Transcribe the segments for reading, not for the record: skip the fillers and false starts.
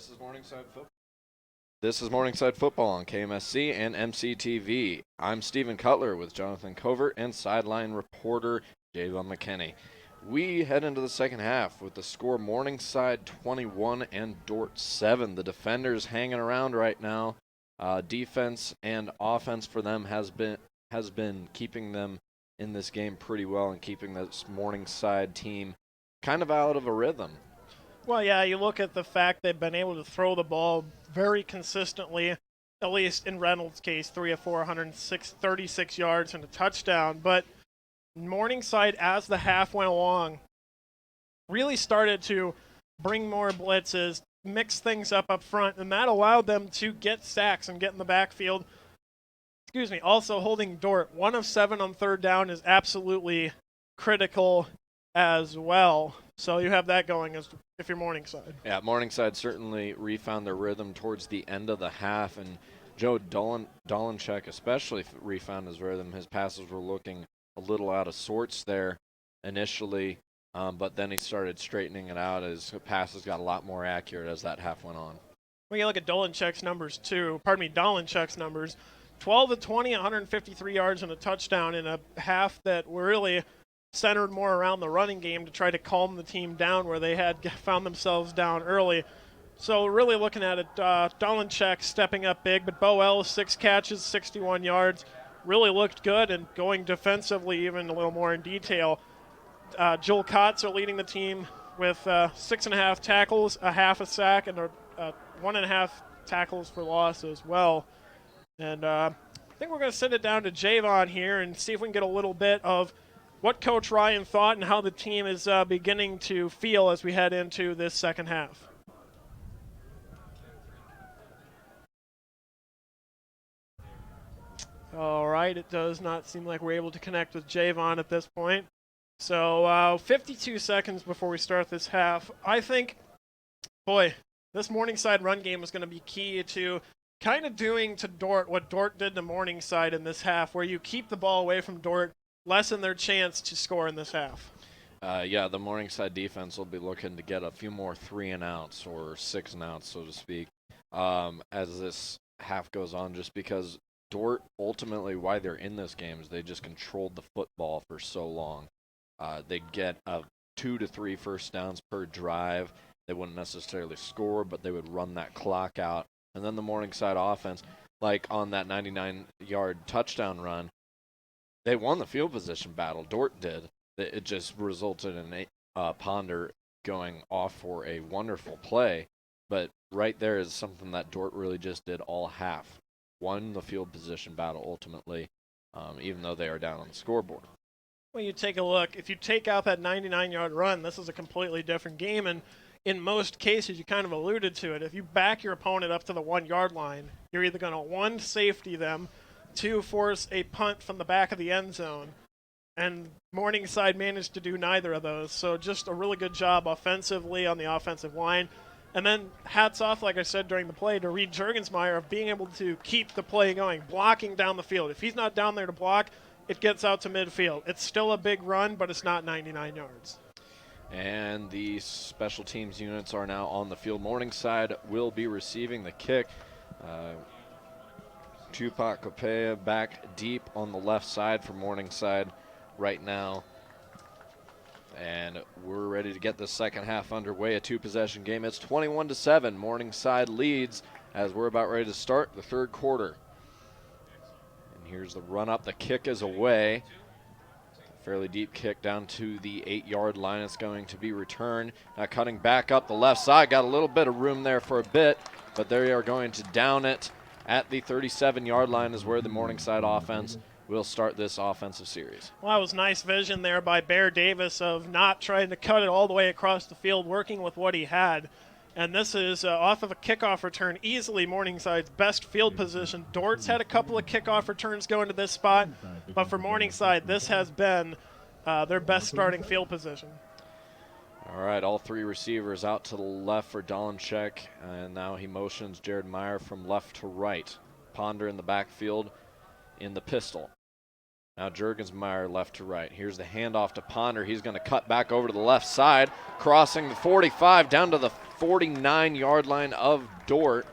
This is Morningside Football on KMSC and MCTV. I'm Stephen Cutler with Jonathan Covert and sideline reporter Javon McKinney. We head into the second half with the score Morningside 21 and Dordt 7. The defenders hanging around right now. Defense and offense for them has been keeping them in this game pretty well and keeping this Morningside team kind of out of a rhythm. Well, yeah, you look at the fact they've been able to throw the ball very consistently, at least in Reynolds' case, 3 of 4, 136 yards and a touchdown. But Morningside, as the half went along, really started to bring more blitzes, mix things up front, and that allowed them to get sacks and get in the backfield. Also holding Dordt 1 of 7 on third down is absolutely critical as well. So you have that going as if you're Morningside. Yeah, Morningside certainly refound their rhythm towards the end of the half, and Joe Dolenchek especially refound his rhythm. His passes were looking a little out of sorts there initially, but then he started straightening it out as passes got a lot more accurate as that half went on. When you look at Dolenchek's numbers too, 12 of 20, 153 yards and a touchdown in a half that really centered more around the running game to try to calm the team down where they had found themselves down early. So really looking at it, Dolenchek stepping up big, but Bo Ellis, 6 catches, 61 yards, really looked good, and going defensively even a little more in detail. Joel Kotzer leading the team with 6.5 tackles, a half a sack, and 1.5 tackles for loss as well. And I think we're going to send it down to Javon here and see if we can get a little bit of what Coach Ryan thought and how the team is beginning to feel as we head into this second half. All right, it does not seem like we're able to connect with Javon at this point. So 52 seconds before we start this half. I think, this Morningside run game is going to be key to kind of doing to Dordt what Dordt did to Morningside in this half, where you keep the ball away from Dordt, lessen their chance to score in this half. The Morningside defense will be looking to get a few more 3-and-outs or 6-and-outs, so to speak, as this half goes on, just because Dordt, ultimately, why they're in this game is they just controlled the football for so long. They'd get 2 to 3 first downs per drive. They wouldn't necessarily score, but they would run that clock out. And then the Morningside offense, like on that 99-yard touchdown run, they won the field position battle. Dordt did. It just resulted in Ponder going off for a wonderful play. But right there is something that Dordt really just did all half. Won the field position battle ultimately, even though they are down on the scoreboard. Well, you take a look. If you take out that 99-yard run, this is a completely different game. And in most cases, you kind of alluded to it. If you back your opponent up to the 1-yard line, you're either going to, 1, safety them, 2, force a punt from the back of the end zone. And Morningside managed to do neither of those. So just a really good job offensively on the offensive line. And then hats off, like I said during the play, to Reed Juergensmeyer of being able to keep the play going, blocking down the field. If he's not down there to block, it gets out to midfield. It's still a big run, but it's not 99 yards. And the special teams units are now on the field. Morningside will be receiving the kick. Tupac Copea back deep on the left side for Morningside right now. And we're ready to get the second half underway, a 2-possession game. It's 21-7. Morningside leads as we're about ready to start the third quarter. And here's the run up. The kick is away. Fairly deep kick down to the 8-yard line. It's going to be returned. Now cutting back up the left side. Got a little bit of room there for a bit, but they are going to down it at the 37-yard line is where the Morningside offense will start this offensive series. Well, that was nice vision there by Bear Davis of not trying to cut it all the way across the field, working with what he had. And this is off of a kickoff return, easily Morningside's best field position. Dordt's had a couple of kickoff returns going to this spot, but for Morningside, this has been their best starting field position. All right, all 3 receivers out to the left for Dolenchek, and now he motions Jared Meyer from left to right. Ponder in the backfield in the pistol. Now Juergensmeyer left to right. Here's the handoff to Ponder. He's going to cut back over to the left side, crossing the 45 down to the 49-yard line of Dordt.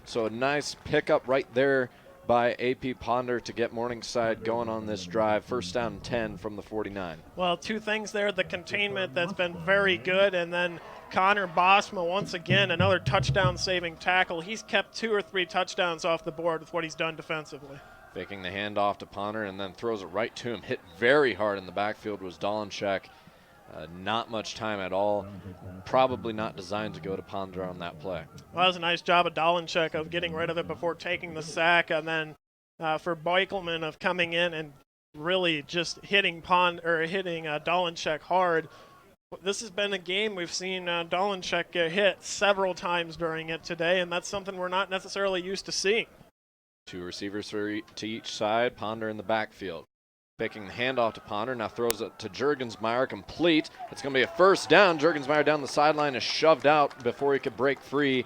So a nice pickup right there by AP Ponder to get Morningside going on this drive. First down and 10 from the 49. Well, two things there. The containment that's been very good, and then Connor Bosma, once again, another touchdown-saving tackle. He's kept 2 or 3 touchdowns off the board with what he's done defensively. Faking the handoff to Ponder and then throws it right to him. Hit very hard in the backfield was Dolenchek. Not much time at all. Probably not designed to go to Ponder on that play. Well, that was a nice job of Dolenchek of getting rid of it before taking the sack, and then for Beukelman of coming in and really just hitting Dolenchek hard. This has been a game we've seen Dolenchek get hit several times during it today, and that's something we're not necessarily used to seeing. 2 receivers to each side. Ponder in the backfield. Faking the handoff to Ponder, now throws it to Jurgensmeyer, complete. It's going to be a first down. Jurgensmeyer down the sideline is shoved out before he could break free.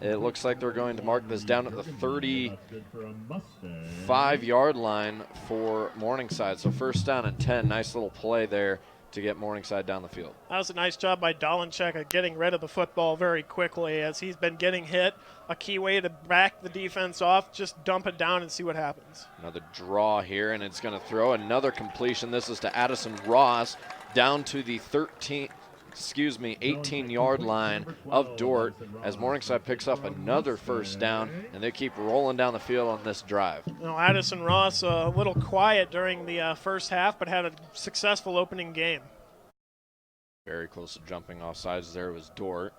It looks like they're going to mark this down at the 35-yard line for Morningside. So first down and 10. Nice little play there to get Morningside down the field. That was a nice job by Dolenchek at getting rid of the football very quickly as he's been getting hit. A key way to back the defense off, just dump it down and see what happens. Another draw here, and it's going to throw another completion. This is to Addison Ross down to the 18-yard line of Dordt as Morningside picks up another first down, and they keep rolling down the field on this drive. Addison Ross a little quiet during the first half, but had a successful opening game. Very close to jumping off sides there was Dordt.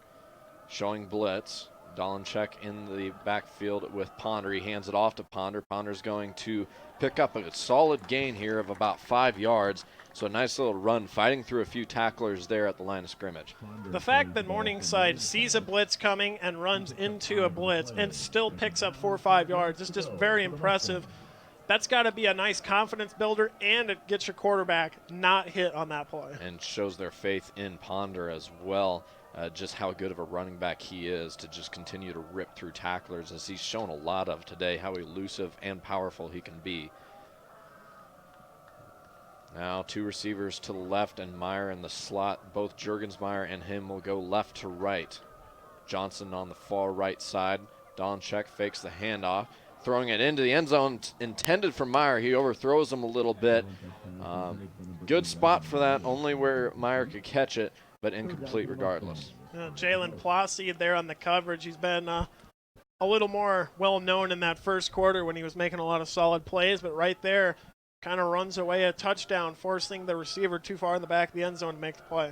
Showing blitz. Dolenchek in the backfield with Ponder. He hands it off to Ponder. Ponder's going to pick up a solid gain here of about 5 yards. So a nice little run, fighting through a few tacklers there at the line of scrimmage. The fact that Morningside sees a blitz coming and runs into a blitz and still picks up 4 or 5 yards is just very impressive. That's got to be a nice confidence builder, and it gets your quarterback not hit on that play. And shows their faith in Ponder as well. Just how good of a running back he is to just continue to rip through tacklers, as he's shown a lot of today, how elusive and powerful he can be. Now 2 receivers to the left and Meyer in the slot. Both Jurgensmeyer and him will go left to right. Johnson on the far right side. Dolenchek fakes the handoff, throwing it into the end zone intended for Meyer. He overthrows him a little bit. Good spot for that, only where Meyer could catch it, but incomplete regardless. Jalen Plossy there on the coverage. He's been a little more well-known in that first quarter when he was making a lot of solid plays, but right there kind of runs away a touchdown, forcing the receiver too far in the back of the end zone to make the play.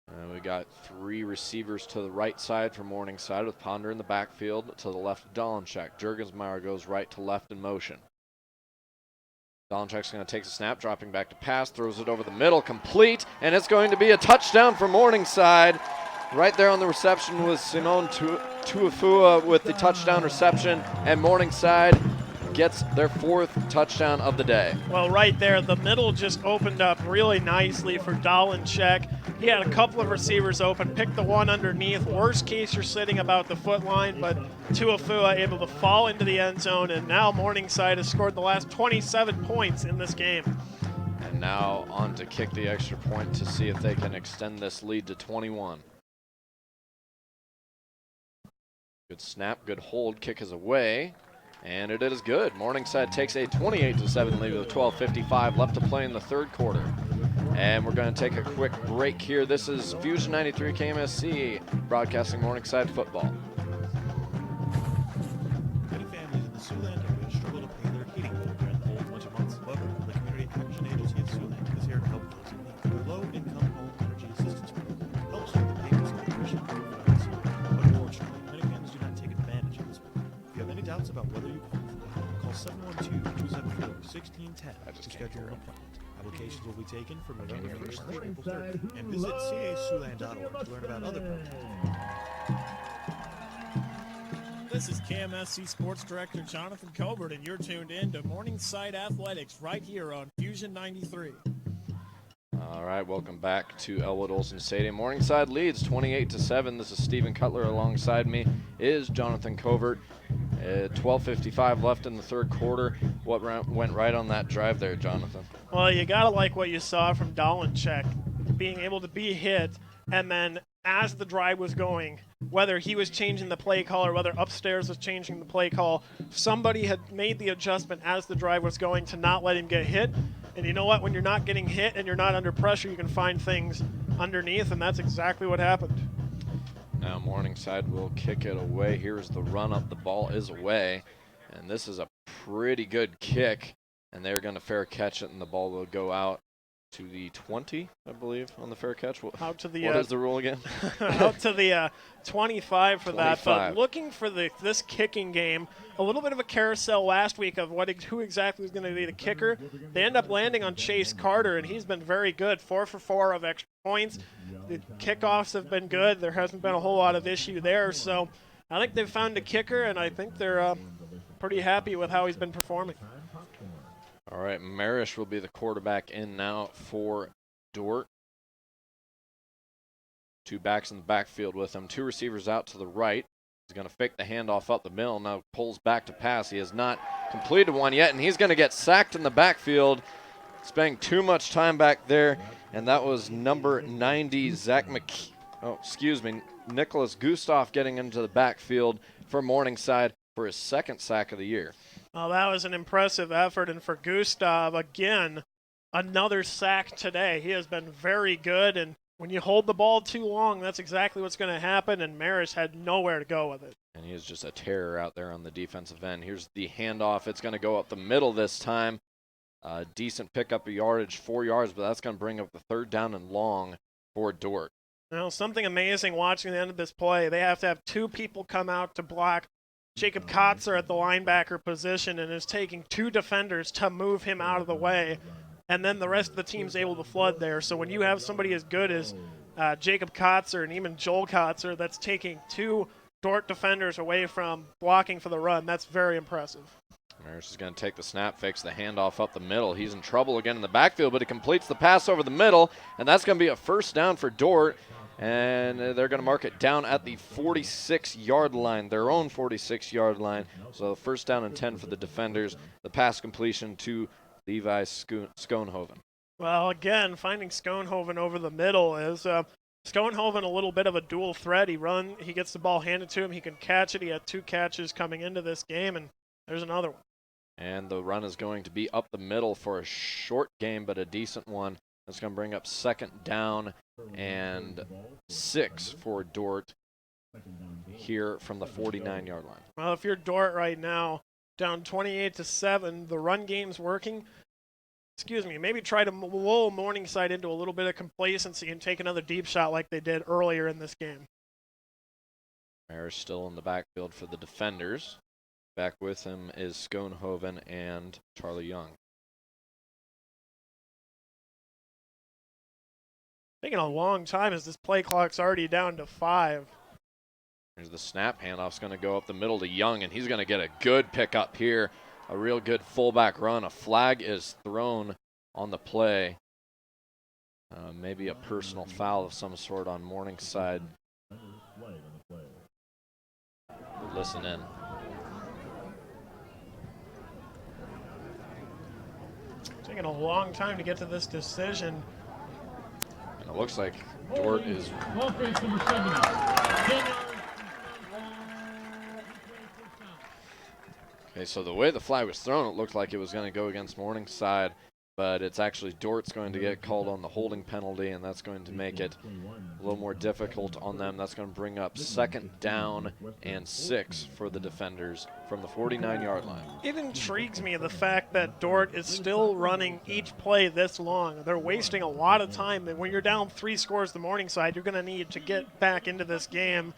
And we got 3 receivers to the right side for Morningside with Ponder in the backfield. To the left of Dolenchek. Jurgensmeyer goes right to left in motion. Dolenchek's going to take the snap, dropping back to pass, throws it over the middle, complete, and it's going to be a touchdown for Morningside. Right there on the reception was Simone Tuafua with the touchdown reception, and Morningside gets their 4th touchdown of the day. Well, right there, the middle just opened up really nicely for Dolenchek. He had a couple of receivers open, picked the one underneath. Worst case, you're sitting about the foot line, but Tuafua able to fall into the end zone, and now Morningside has scored the last 27 points in this game. And now on to kick the extra point to see if they can extend this lead to 21. Good snap, good hold, kick is away. And it is good. Morningside takes a 28-7 lead with 12:55 left to play in the third quarter. And we're going to take a quick break here. This is Fusion 93 KMSC broadcasting Morningside football. Many families in the Siouxland area struggle to pay their heating bill during the cold winter months. However, the Community Action Agency of Siouxland is here to help those in need. The Low-Income Home Energy Assistance Program helps with the payments of tuition and food. But unfortunately, many families do not take advantage of this program. If you have any doubts about whether you qualify, call 712-274-1610 to schedule an appointment. Applications will be taken from November 1st through April 30th. And visit casiouxland.org to learn about other programs. This is KMSC Sports Director Jonathan Colbert, and you're tuned in to Morningside Athletics right here on Fusion 93. All right, welcome back to Elwood Olson Stadium. Morningside leads 28-7. This is Stephen Cutler. Alongside me is Jonathan Covert. 12:55 left in the third quarter. What went right on that drive there, Jonathan? Well, you got to like what you saw from Dolenchek, being able to be hit and then as the drive was going, whether he was changing the play call or whether upstairs was changing the play call, somebody had made the adjustment as the drive was going to not let him get hit. And you know what? When you're not getting hit and you're not under pressure, you can find things underneath, and that's exactly what happened. Now Morningside will kick it away. Here's the run up. The ball is away, and this is a pretty good kick, and they're going to fair catch it, and the ball will go out to the 20, I believe, on the fair catch. Out to the what is the rule again? out to the 25 for 25. that. But looking for this kicking game, a little bit of a carousel last week of who exactly was going to be the kicker. They end up landing on Chase Carter, and he's been very good. 4 for 4 of extra points. The kickoffs have been good. There hasn't been a whole lot of issue there. So I think they've found a kicker, and I think they're pretty happy with how he's been performing. All right, Marish will be the quarterback in now for Dordt. 2 backs in the backfield with him. 2 receivers out to the right. He's going to fake the handoff up the middle. Now pulls back to pass. He has not completed one yet, and he's going to get sacked in the backfield. Spending too much time back there, and that was number 90, Nicholas Gustav getting into the backfield for Morningside for his 2nd sack of the year. Well, that was an impressive effort, and for Gustav, again, another sack today. He has been very good, and when you hold the ball too long, that's exactly what's going to happen, and Maris had nowhere to go with it. And he is just a terror out there on the defensive end. Here's the handoff. It's going to go up the middle this time. Decent pickup of yardage, 4 yards, but that's going to bring up the 3rd down and long for Dordt. Now, something amazing watching the end of this play. They have to have 2 people come out to block Jacob Kotzer at the linebacker position, and is taking 2 defenders to move him out of the way. And then the rest of the team's able to flood there. So when you have somebody as good as Jacob Kotzer and even Joel Kotzer that's taking 2 Dordt defenders away from blocking for the run, that's very impressive. Maris is going to take the snap, fakes the handoff up the middle. He's in trouble again in the backfield, but he completes the pass over the middle, and that's going to be a 1st down for Dordt. And they're going to mark it down at the 46-yard line, their own 46-yard line. So 1st down and 10 for the defenders. The pass completion to Levi Schoenhoven. Well, again, finding Schoenhoven over the middle is Schoenhoven a little bit of a dual threat. He gets the ball handed to him. He can catch it. He had 2 catches coming into this game, and there's another one. And the run is going to be up the middle for a short game, but a decent one. That's going to bring up 2nd down and 6 for Dordt here from the 49-yard line. Well, if you're Dordt right now, down 28-7, the run game's working. Maybe try to lull Morningside into a little bit of complacency and take another deep shot like they did earlier in this game. Maris still in the backfield for the defenders. Back with him is Schoenhoven and Charlie Young. Taking a long time as this play clock's already down to 5. Here's the snap. Handoff's going to go up the middle to Young, and he's going to get a good pickup here. A real good fullback run. A flag is thrown on the play. Maybe a personal foul of some sort on Morningside. Listen in. Taking a long time to get to this decision. And it looks like Dordt is... Okay, so the way the flag was thrown, it looked like it was going to go against Morningside, but it's actually Dort's going to get called on the holding penalty, and that's going to make it a little more difficult on them. That's going to bring up 2nd down and 6 for the defenders from the 49-yard line. It intrigues me the fact that Dordt is still running each play this long. They're wasting a lot of time, and when you're down 3 scores to Morningside, you're going to need to get back into this game.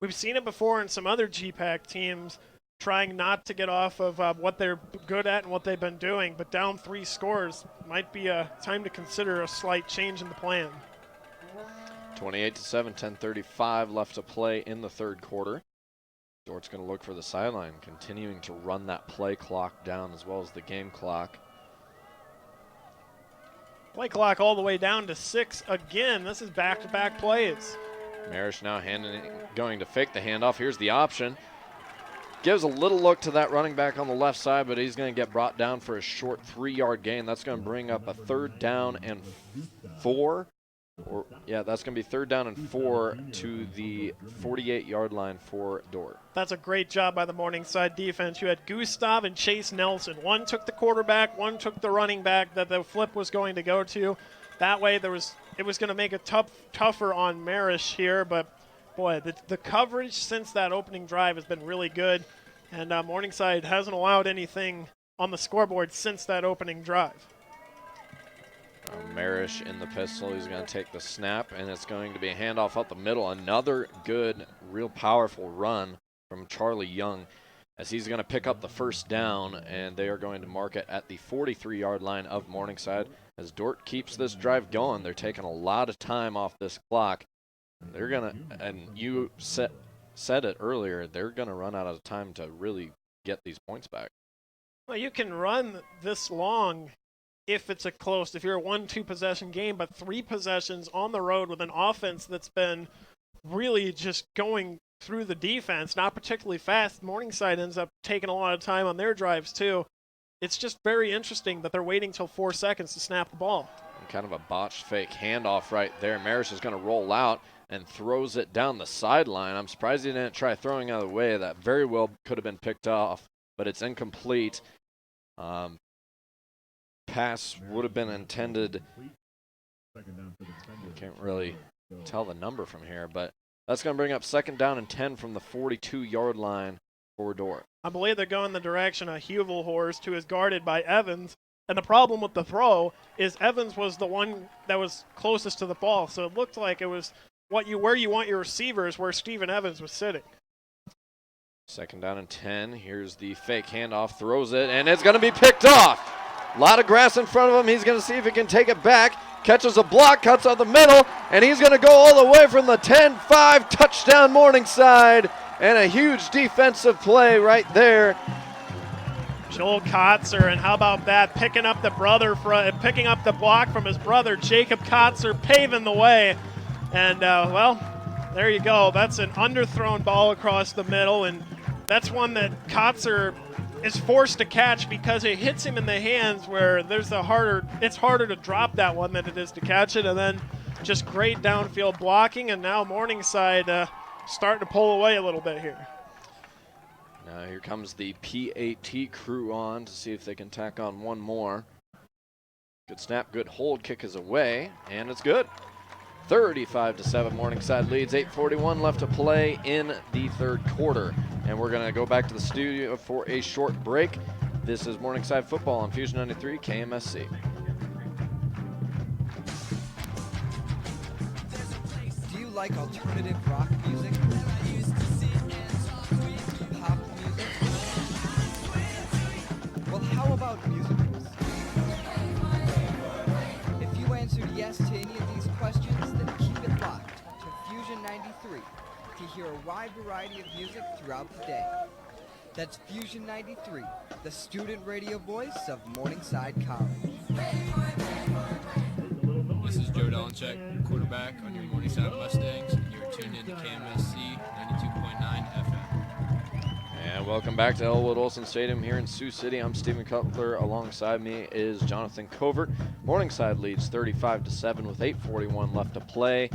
We've seen it before in some other GPAC teams, trying not to get off of what they're good at and what they've been doing, but down 3 scores might be a time to consider a slight change in the plan. 28-7, 10:35 left to play in the 3rd quarter. Dordt's going to look for the sideline, continuing to run that play clock down as well as the game clock. Play clock all the way down to 6 again. This is back-to-back plays. Marish now going to fake the handoff. Here's the option. Gives a little look to that running back on the left side, but he's going to get brought down for a short 3-yard gain. That's going to bring up a 3rd down and 4 Yeah, that's going to be 3rd down and 4 to the 48-yard line for Dordt. That's a great job by the Morningside defense. You had Gustav and Chase Nelson. One took the quarterback, one took the running back that the flip was going to go to. That way it was going to make it tougher on Marish here, but boy, the coverage since that opening drive has been really good, and Morningside hasn't allowed anything on the scoreboard since that opening drive. Marish in the pistol. He's going to take the snap, and it's going to be a handoff up the middle. Another good, real powerful run from Charlie Young as he's going to pick up the 1st down, and they are going to mark it at the 43-yard line of Morningside as Dordt keeps this drive going. They're taking a lot of time off this clock. They're going to, and you said it earlier, they're going to run out of time to really get these points back. Well, you can run this long if it's if you're a 1-2 possession game, but 3 possessions on the road with an offense that's been really just going through the defense, not particularly fast. Morningside ends up taking a lot of time on their drives too. It's just very interesting that they're waiting till 4 seconds to snap the ball. And kind of a botched fake handoff right there. Marish is going to roll out and throws it down the sideline. I'm surprised he didn't try throwing out of the way. That very well could have been picked off, but it's incomplete. Pass would have been intended. Can't really tell the number from here, but that's going to bring up 2nd down and 10 from the 42-yard line for Dordt. I believe they're going the direction of Huvelhorst, who is guarded by Evans. And the problem with the throw is Evans was the one that was closest to the ball, so it looked like it was where you want your receivers, where Steven Evans was sitting. 2nd down and 10. Here's the fake handoff, throws it, and it's going to be picked off. A lot of grass in front of him. He's going to see if he can take it back. Catches a block, cuts out the middle, and he's going to go all the way from the 10-5, touchdown Morningside, and a huge defensive play right there. Joel Kotzer, and how about that, picking up the block from his brother, Jacob Kotzer, paving the way. And, well, there you go. That's an underthrown ball across the middle, and that's one that Kotzer is forced to catch because it hits him in the hands where it's harder to drop that one than it is to catch it. And then just great downfield blocking, and now Morningside starting to pull away a little bit here. Now here comes the PAT crew on to see if they can tack on one more. Good snap, good hold, kick is away, and it's good. 35-7, Morningside leads, 8:41 left to play in the 3rd quarter. And we're going to go back to the studio for a short break. This is Morningside Football on Fusion 93 KMSC. Do you like alternative rock music? Pop music? Well, how about musicals? If you answered yes to any of these questions, then keep it locked to Fusion 93 to hear a wide variety of music throughout the day. That's Fusion 93, the student radio voice of Morningside College. This is Joe Dolanchek, quarterback on your Morningside Mustangs, and you're tuned in to KMSC 92.9 FM. And welcome back to Elwood Olson Stadium here in Sioux City. I'm Stephen Cutler. Alongside me is Jonathan Covert. Morningside leads 35-7 with 8:41 left to play,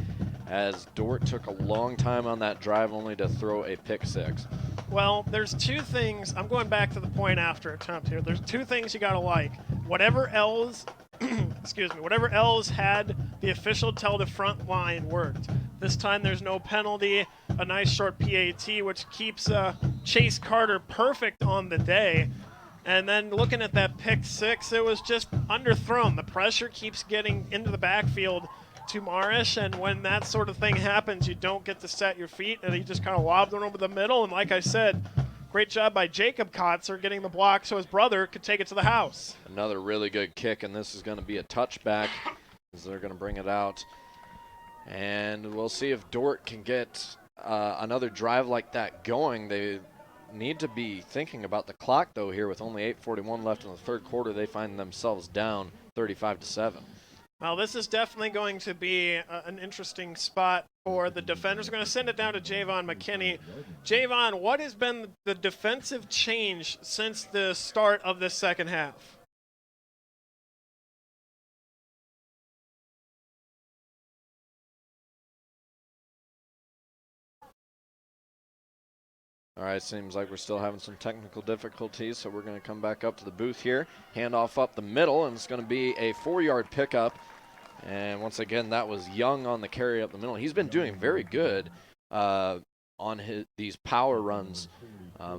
as Dordt took a long time on that drive only to throw a pick six. Well, there's 2 things. I'm going back to the point after attempt here. There's 2 things you got to like. Whatever L's, whatever L's had the official tell the front line worked. This time there's no penalty, a nice short PAT, which keeps Chase Carter perfect on the day. And then looking at that pick six, it was just underthrown. The pressure keeps getting into the backfield to Marish, and when that sort of thing happens, you don't get to set your feet, and he just kind of lobbed one over the middle. And like I said, great job by Jacob Kotzer getting the block so his brother could take it to the house. Another really good kick, and this is going to be a touchback as they're going to bring it out. And we'll see if Dordt can get another drive like that going. They need to be thinking about the clock, though, here with only 8:41 left in the 3rd quarter. They find themselves down 35-7. Well, this is definitely going to be an interesting spot for the defenders. We're going to send it down to Javon McKinney. Javon, what has been the defensive change since the start of this second half? All right, seems like we're still having some technical difficulties, so we're going to come back up to the booth here. Handoff up the middle, and it's going to be a 4-yard pickup. And once again, that was Young on the carry up the middle. He's been doing very good on these power runs,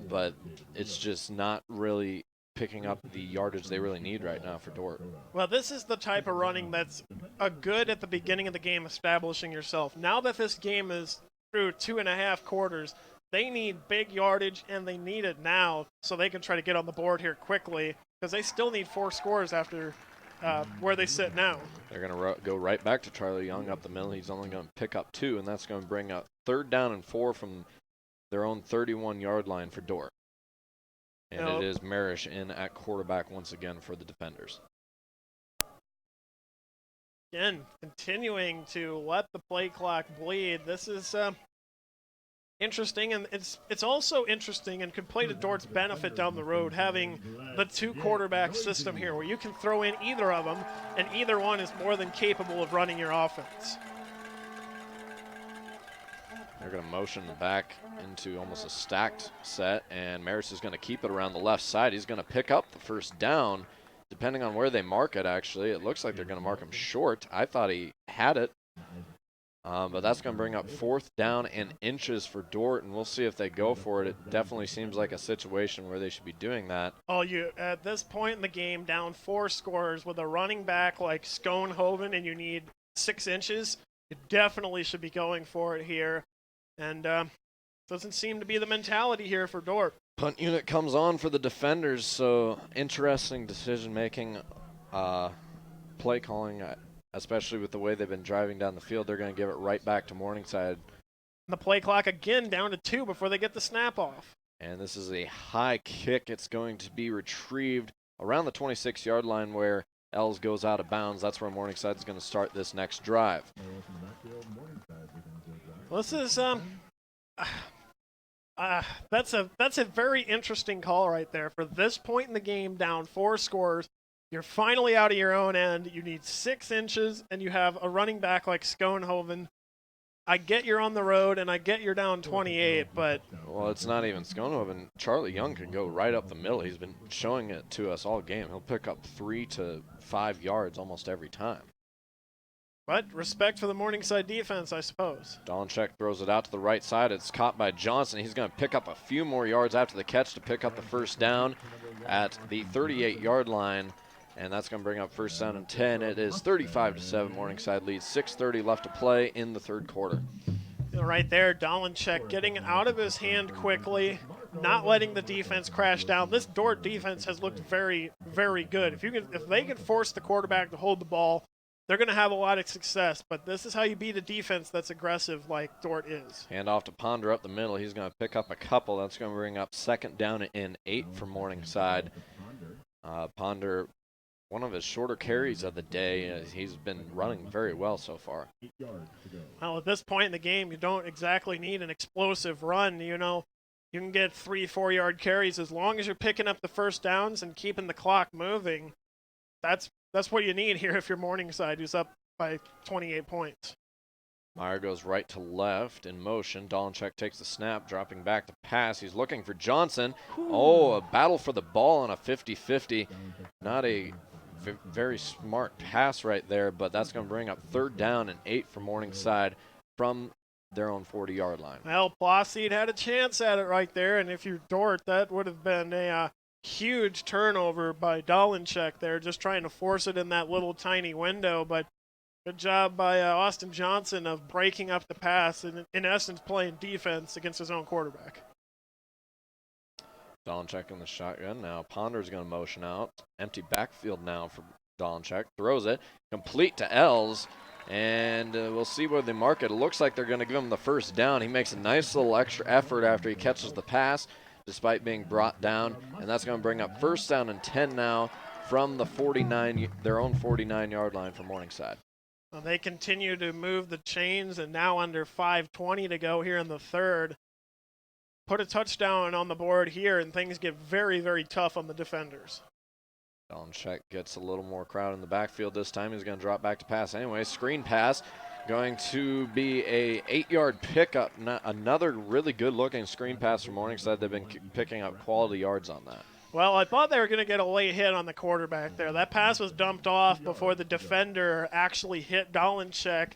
but it's just not really picking up the yardage they really need right now for Dordt. Well, this is the type of running that's a good at the beginning of the game, establishing yourself. Now that this game is through 2.5 quarters, they need big yardage, and they need it now so they can try to get on the board here quickly, because they still need 4 scores after where they sit now. They're going to go right back to Charlie Young up the middle. He's only going to pick up 2, and that's going to bring up 3rd down and 4 from their own 31-yard line for Dordt. And it is Marish in at quarterback once again for the defenders. Again, continuing to let the play clock bleed. This is interesting, and it's also interesting and could play to Dordt's benefit down the road, having the 2-quarterback system here where you can throw in either of them, and either one is more than capable of running your offense. They're going to motion back into almost a stacked set, and Maris is going to keep it around the left side. He's going to pick up the 1st down, depending on where they mark it, actually. It looks like they're going to mark him short. I thought he had it, but that's going to bring up 4th down and inches for Dordt, and we'll see if they go for it. It definitely seems like a situation where they should be doing that. Oh, you at this point in the game, down 4 scores with a running back like Schoenhoven, and you need 6 inches, you definitely should be going for it here. And doesn't seem to be the mentality here for Dordt. Punt unit comes on for the defenders, so interesting decision-making, play calling, especially with the way they've been driving down the field. They're going to give it right back to Morningside. The play clock again down to 2 before they get the snap off. And this is a high kick. It's going to be retrieved around the 26-yard line where Els goes out of bounds. That's where Morningside is going to start this next drive. Well, this is that's a very interesting call right there. For this point in the game, down 4 scores, you're finally out of your own end. You need 6 inches, and you have a running back like Schoenhoven. I get you're on the road, and I get you're down 28, but... Well, it's not even Schoenhoven. Charlie Young can go right up the middle. He's been showing it to us all game. He'll pick up 3 to 5 yards almost every time. But respect for the Morningside defense, I suppose. Dolanchek throws it out to the right side. It's caught by Johnson. He's going to pick up a few more yards after the catch to pick up the 1st down at the 38-yard line. And that's going to bring up 1st down and 10. It is 35-7. Morningside leads. 6:30 left to play in the 3rd quarter. Right there, Dolanchek getting it out of his hand quickly, not letting the defense crash down. This Dordt defense has looked very, very good. If they can force the quarterback to hold the ball, they're going to have a lot of success, but this is how you beat a defense that's aggressive like Dordt is. Hand off to Ponder up the middle. He's going to pick up a couple. That's going to bring up 2nd down and 8 for Morningside. Ponder, one of his shorter carries of the day. He's been running very well so far. Well, at this point in the game, you don't exactly need an explosive run. You can get 3-4 yard carries as long as you're picking up the 1st downs and keeping the clock moving. That's what you need here if you're Morningside, who's up by 28 points. Meyer goes right to left in motion. Dolanchek takes the snap, dropping back to pass. He's looking for Johnson. Oh, a battle for the ball on a 50-50. Not a very smart pass right there, but that's going to bring up 3rd down and 8 for Morningside from their own 40-yard line. Well, Plossied had a chance at it right there, and if you're Dordt, that would have been a huge turnover by Dolanchek there, just trying to force it in that little tiny window. But good job by Austin Johnson of breaking up the pass and, in essence, playing defense against his own quarterback. Dolanchek in the shotgun. Now Ponder's going to motion out. Empty backfield now for Dolanchek. Throws it. Complete to Els. And we'll see where they mark it. It looks like they're going to give him the 1st down. He makes a nice little extra effort after he catches the pass, despite being brought down, and that's going to bring up 1st down and 10 now from the their own 49-yard line for Morningside. Well, they continue to move the chains, and now under 5:20 to go here in the 3rd. Put a touchdown on the board here, and things get very, very tough on the defenders. Dolanchek gets a little more crowd in the backfield this time. He's going to drop back to pass anyway. Screen pass Going to be a 8-yard pickup. Another really good-looking screen pass from Morningside. They've been picking up quality yards on that. Well, I thought they were going to get a late hit on the quarterback there. That pass was dumped off before the defender actually hit Dolanchek.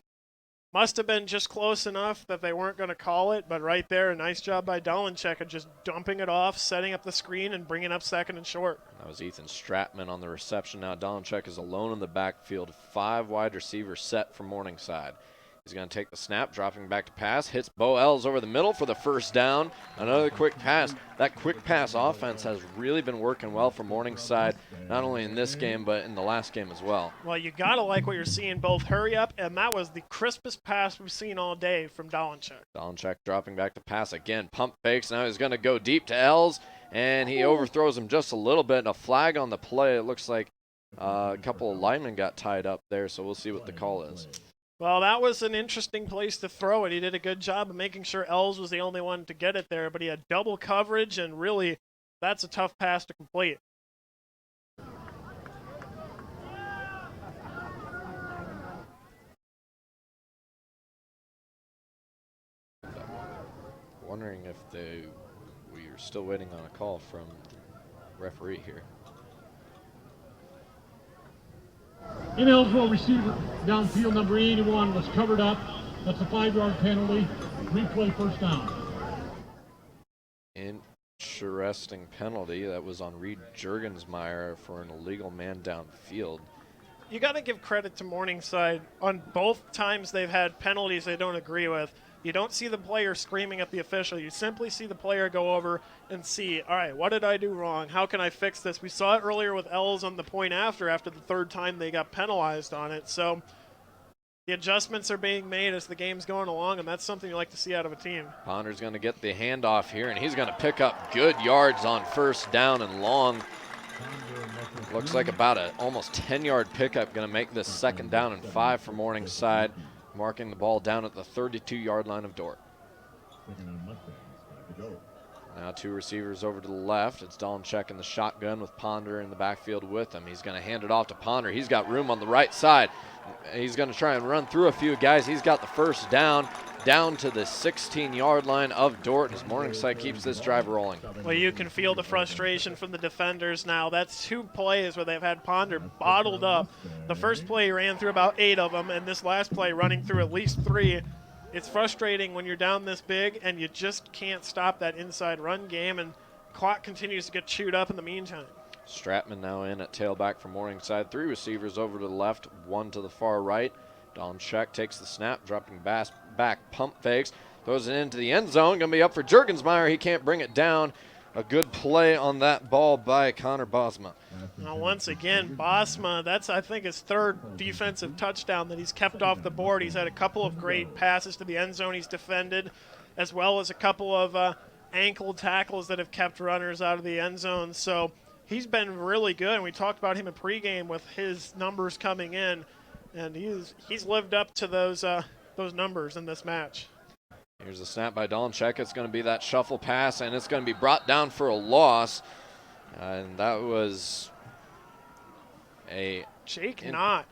Must have been just close enough that they weren't going to call it, but right there, a nice job by Dolanchek of just dumping it off, setting up the screen, and bringing up 2nd and short. That was Ethan Stratman on the reception. Now Dolanchek is alone in the backfield. 5 wide receivers set for Morningside. He's going to take the snap, dropping back to pass, hits Bo Ells over the middle for the first down. Another quick pass. That quick pass offense has really been working well for Morningside, not only in this game, but in the last game as well. Well, you got to like what you're seeing, both hurry up, and that was the crispest pass we've seen all day from Dolanchek. Dolanchek dropping back to pass again. Pump fakes. Now he's going to go deep to Ells, and he overthrows him just a little bit. And a flag on the play. It looks like a couple of linemen got tied up there, so we'll see what the call is. Well, that was an interesting place to throw it. He did a good job of making sure Ells was the only one to get it there, but he had double coverage, and really, that's a tough pass to complete. Wondering if we are still waiting on a call from the referee here. Ineligible receiver downfield number 81 was covered up. That's a 5-yard penalty. Replay first down. Interesting penalty. That was on Reed Jurgensmeyer for an illegal man downfield. You got to give credit to Morningside. On both times they've had penalties they don't agree with, you don't see the player screaming at the official. You simply see the player go over and see, all right, what did I do wrong? How can I fix this? We saw it earlier with Ells on the point after the 3rd time they got penalized on it. So the adjustments are being made as the game's going along, and that's something you like to see out of a team. Ponder's going to get the handoff here, and he's going to pick up good yards on first down and long. Looks like about a almost 10-yard pickup, going to make this 2nd down and 5 for Morningside, marking the ball down at the 32-yard line of Dordt. Now 2 receivers over to the left. It's Dolanchek in the shotgun with Ponder in the backfield with him. He's going to hand it off to Ponder. He's got room on the right side. He's going to try and run through a few guys. He's got the first down to the 16-yard line of Dordt as Morningside keeps this drive rolling. Well, you can feel the frustration from the defenders now. That's 2 plays where they've had Ponder bottled up. The first play he ran through about 8 of them, and this last play running through at least 3. It's frustrating when you're down this big and you just can't stop that inside run game, and clock continues to get chewed up in the meantime. Stratman now in at tailback for Morningside. 3 receivers over to the left, 1 to the far right. Dolanchek takes the snap, dropping back, pump fakes, throws it into the end zone. Going to be up for Jurgensmeyer. He can't bring it down. A good play on that ball by Connor Bosma. Now, once again, Bosma, that's, I think, his 3rd defensive touchdown that he's kept off the board. He's had a couple of great passes to the end zone he's defended, as well as a couple of ankle tackles that have kept runners out of the end zone. So he's been really good, and we talked about him in pregame with his numbers coming in, and he's lived up to those numbers in this match. Here's the snap by Dolanchek. It's going to be that shuffle pass, and it's going to be brought down for a loss. And that was Jake Knott.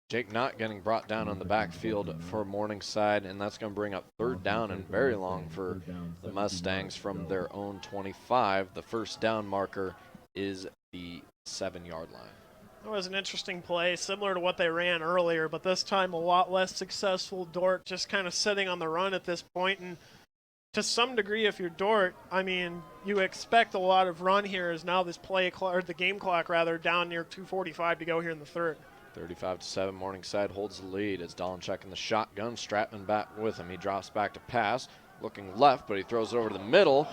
Jake Knott getting brought down on the backfield for Morningside, and that's going to bring up 3rd down and very long for the Mustangs from their own 25. The first down marker is the 7-yard line. That was an interesting play, similar to what they ran earlier, but this time a lot less successful. Dordt just kind of sitting on the run at this point, and to some degree, if you're Dordt, I mean, you expect a lot of run here as now this the game clock rather, down near 2:45 to go here in the 3rd. 35-7, Morningside holds the lead as Dolanchek in the shotgun. Stratman back with him. He drops back to pass, looking left, but he throws it over to the middle.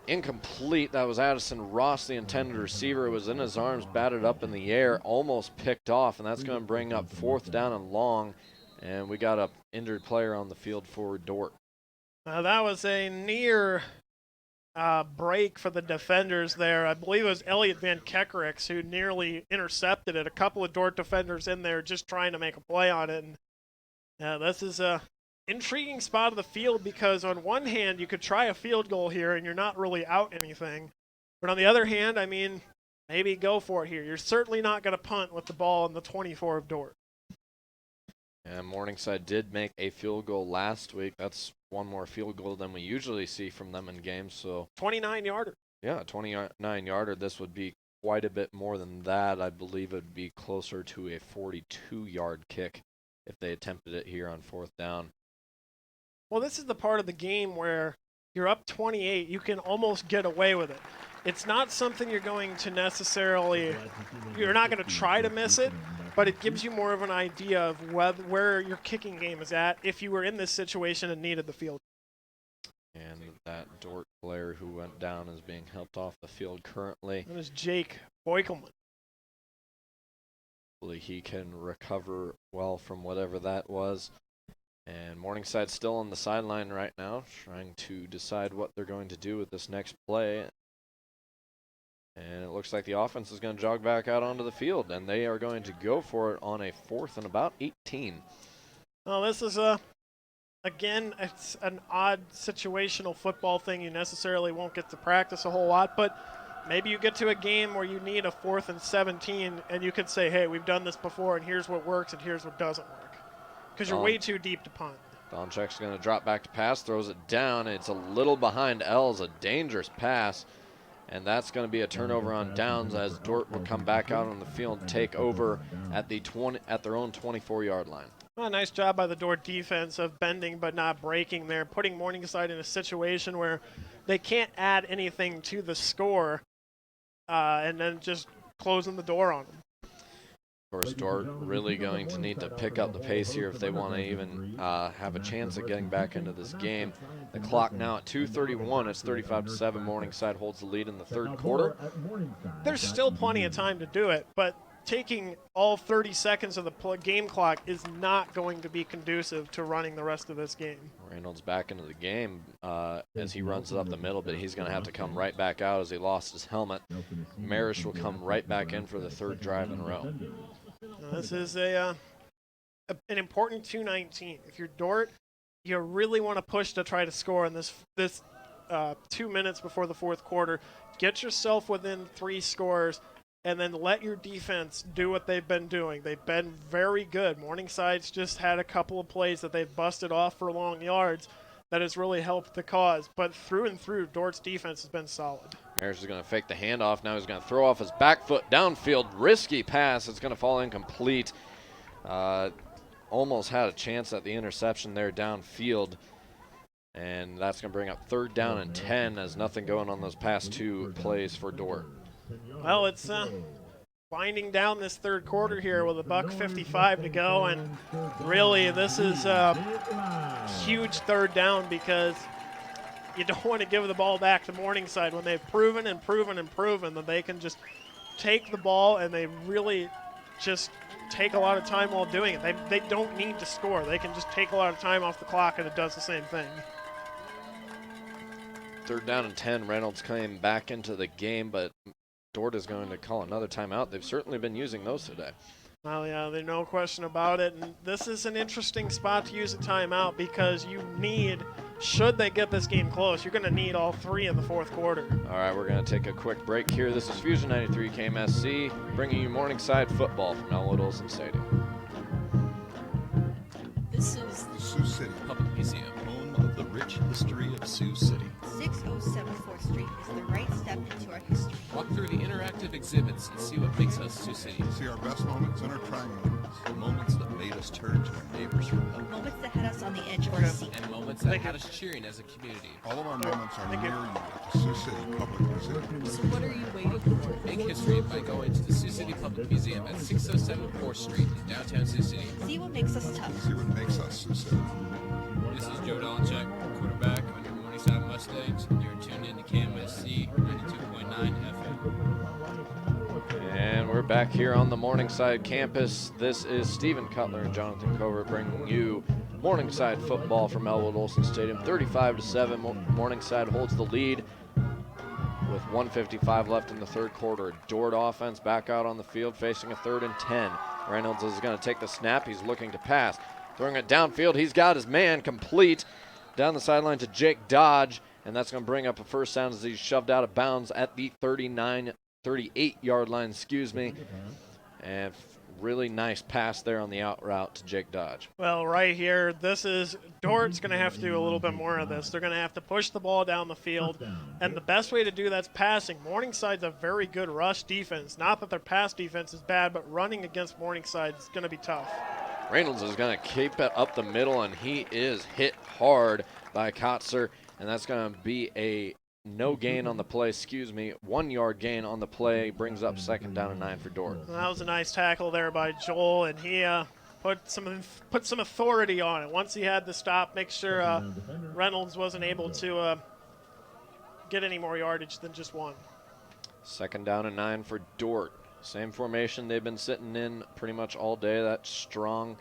Incomplete. That was Addison Ross, the intended receiver. It was in his arms, batted up in the air, almost picked off, and that's going to bring up 4th down and long. And we got an injured player on the field for Dordt. That was a near break for the defenders there. I believe it was Elliot Van Kekerix who nearly intercepted it. A couple of Dordt defenders in there just trying to make a play on it. And this is a intriguing spot of the field because on one hand you could try a field goal here and you're not really out anything, but on the other hand, I mean, maybe go for it here. You're certainly not going to punt with the ball in the 24 of Dordt. And Morningside did make a field goal last week. That's one more field goal than we usually see from them in games. So 29-yarder. yeah, 29-yarder. This would be quite a bit more than that. I believe it would be closer to a 42-yard kick if they attempted it here on 4th down. Well, this is the part of the game where you're up 28. You can almost get away with it. It's not something you're going to necessarily, you're not going to try to miss it, but it gives you more of an idea of where your kicking game is at if you were in this situation and needed the field. And that Dordt player who went down is being helped off the field currently. That is Jake Boykelman. Hopefully he can recover well from whatever that was. And Morningside still on the sideline right now, trying to decide what they're going to do with this next play. And it looks like the offense is going to jog back out onto the field, and they are going to go for it on a 4th and about 18. Well, this is again, it's an odd situational football thing. You necessarily won't get to practice a whole lot, but maybe you get to a game where you need a 4th and 17, and you can say, hey, we've done this before, and here's what works and here's what doesn't work. Because you're way too deep to punt. Donchek's going to drop back to pass, throws it down. It's a little behind L's, a dangerous pass. And that's going to be a turnover on downs as Dordt will come back out on the field and take over at their own 24-yard line. Well, nice job by the Dordt defense of bending but not breaking there, putting Morningside in a situation where they can't add anything to the score and then just closing the door on them. Of course, Dordt really going to need to pick up the pace here if they want to even have a chance at getting back into this game. The clock now at 2:31. It's 35-7. Morningside holds the lead in the 3rd quarter. There's still plenty of time to do it, but taking all 30 seconds of the game clock is not going to be conducive to running the rest of this game. Reynolds back into the game as he runs it up the middle, but he's going to have to come right back out as he lost his helmet. Marish will come right back in for the 3rd drive in a row. This is an important 2:19. If you're Dordt, you really want to push to try to score in this 2 minutes before the 4th quarter. Get yourself within 3 scores, and then let your defense do what they've been doing. They've been very good. Morningside's just had a couple of plays that they've busted off for long yards that has really helped the cause. But through and through, Dordt's defense has been solid. Marish is going to fake the handoff. Now he's going to throw off his back foot downfield. Risky pass. It's going to fall incomplete. Almost had a chance at the interception there downfield. And that's going to bring up 3rd down and 10 as nothing going on those past 2 plays for Dordt. Well, it's winding down this 3rd quarter here with $1:55 to go. And really, this is a huge 3rd down because you don't want to give the ball back to Morningside when they've proven and proven and proven that they can just take the ball, and they really just take a lot of time while doing it. They don't need to score. They can just take a lot of time off the clock, and it does the same thing. 3rd down and 10. Reynolds came back into the game, but Dordt is going to call another timeout. They've certainly been using those today. Well, yeah, there's no question about it. And this is an interesting spot to use a timeout because you need, should they get this game close, you're going to need all 3 in the 4th quarter. All right, we're going to take a quick break here. This is Fusion 93 KMSC, bringing you Morningside football from Elwood Olson Stadium. This is The Sioux City Public Museum. home of the rich history of Sioux City. 607 4th Street is the right step into our history. Walk through the interactive exhibits and see what makes us Sioux City. See our best moments and our trying moments. The moments that made us turn to our neighbors for help. Moments that had us on the edge of our seat. And moments that had us cheering as a community. All of our moments are near you at the Sioux City Public Museum. So what are you waiting for? Make history by going to the Sioux City Public Museum at 607 4th Street in downtown Sioux City. See what makes us tough. See what makes us Sioux City. This is Joe Donchek, quarterback on your Morningside Mustangs, and you're tuned in to KMSC 92.9 FM. And we're back here on the Morningside campus. This is Stephen Cutler and Jonathan Covert bringing you Morningside football from Elwood Olson Stadium. 35-7. Morningside holds the lead with 1:55 left in the 3rd quarter. Dordt offense back out on the field facing a 3rd and 10. Reynolds is going to take the snap. He's looking to pass. Throwing it downfield. He's got his man complete down the sideline to Jake Dodge, and that's going to bring up a 1st down as he's shoved out of bounds at the 38-yard line, and really nice pass there on the out route to Jake Dodge. Well, right here, this is Dort's going to have to do a little bit more of this. They're going to have to push the ball down the field, and the best way to do that's passing. Morningside's a very good rush defense. Not that their pass defense is bad, but running against Morningside is going to be tough. Reynolds is going to keep it up the middle, and he is hit hard by Kotzer, and that's going to be a no gain on the play, 1 yard gain on the play, brings up 2nd down and 9 for Dordt. Well, that was a nice tackle there by Joel, and he put some authority on it. Once he had the stop, make sure Reynolds wasn't able to get any more yardage than just 1. 2nd down and 9 for Dordt. Same formation they've been sitting in pretty much all day. That strong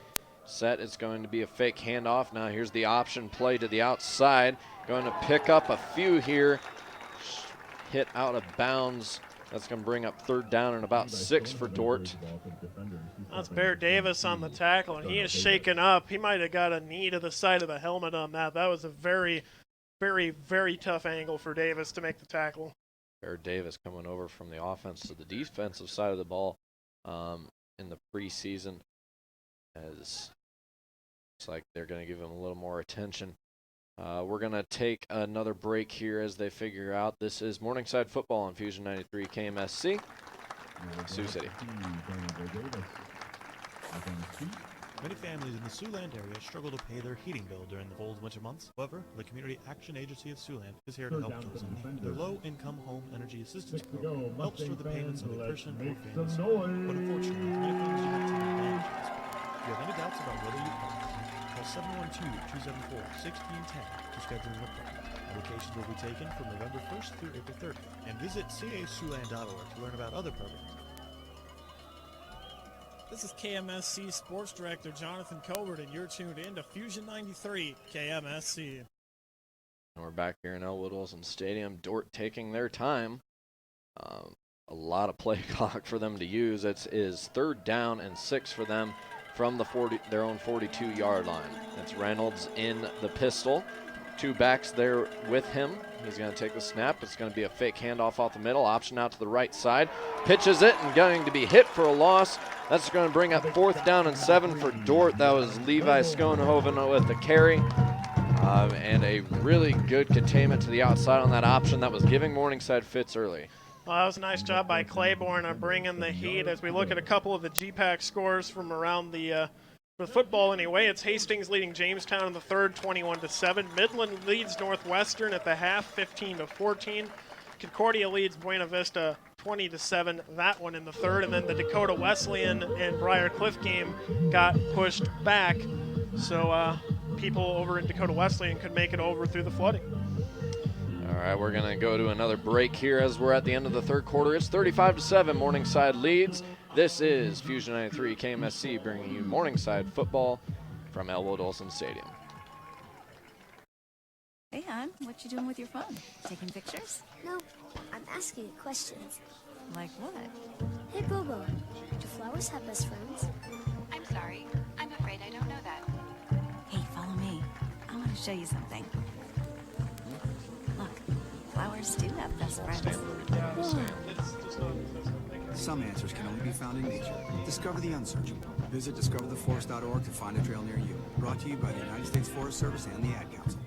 set is going to be a fake handoff. Now here's the option play to the outside. Going to pick up a few here. Hit out of bounds. That's going to bring up 3rd down and about 6 for Dordt. That's Bear Davis on the tackle, and he is shaken up. He might have got a knee to the side of the helmet on that. That was a very, very, very tough angle for Davis to make the tackle. Bear Davis coming over from the offense to the defensive side of the ball in the preseason. As looks like they're going to give him a little more attention. We're going to take another break here as they figure out. This is Morningside Football on Fusion 93 KMSC, Sioux City. Many families in the Siouxland area struggle to pay their heating bill during the cold winter months. However, the Community Action Agency of Siouxland is here to help those in need. Their low-income home energy assistance program helps for the payments of a person or family. But unfortunately, many families do not take advantage of this. If you have any doubts about whether you qualify, call 712-274-1610 to schedule an appointment. Applications will be taken from November 1st through April 30th. And visit casiouxland.org to learn about other programs. This is KMSC Sports Director Jonathan Colbert, and you're tuned in to Fusion 93 KMSC. And we're back here in Elwood Wilson Stadium. Dordt taking their time. A lot of play clock for them to use. It is 3rd down and 6 for them from their own 42-yard line. It's Reynolds in the pistol. 2 backs there with him. He's going to take the snap. It's going to be a fake handoff off the middle. Option out to the right side. Pitches it and going to be hit for a loss. That's going to bring up 4th down and 7 for Dordt. That was Levi Schoenhoven with the carry. And a really good containment to the outside on that option that was giving Morningside fits early. Well, that was a nice job by Claiborne on bringing the heat. As we look at a couple of the GPAC scores from around the football anyway, it's Hastings leading Jamestown in the 3rd, 21-7. Midland leads Northwestern at the half, 15-14. Concordia leads Buena Vista 20-7, that one in the 3rd. And then the Dakota Wesleyan and Briar Cliff game got pushed back. So people over in Dakota Wesleyan could make it over through the flooding. All right, we're going to go to another break here as we're at the end of the 3rd quarter. It's 35-7, Morningside leads. This is Fusion 93 KMSC bringing you Morningside football from Elwood Olson Stadium. Hey, hon, what you doing with your phone? Taking pictures? No, I'm asking you questions. Like what? Hey, Bobo, do flowers have best friends? I'm sorry. I'm afraid I don't know that. Hey, follow me. I want to show you something. Look, flowers do have best friends. Some answers can only be found in nature. Discover the unsearchable. Visit discovertheforest.org to find a trail near you. Brought to you by the United States Forest Service and the Ad Council.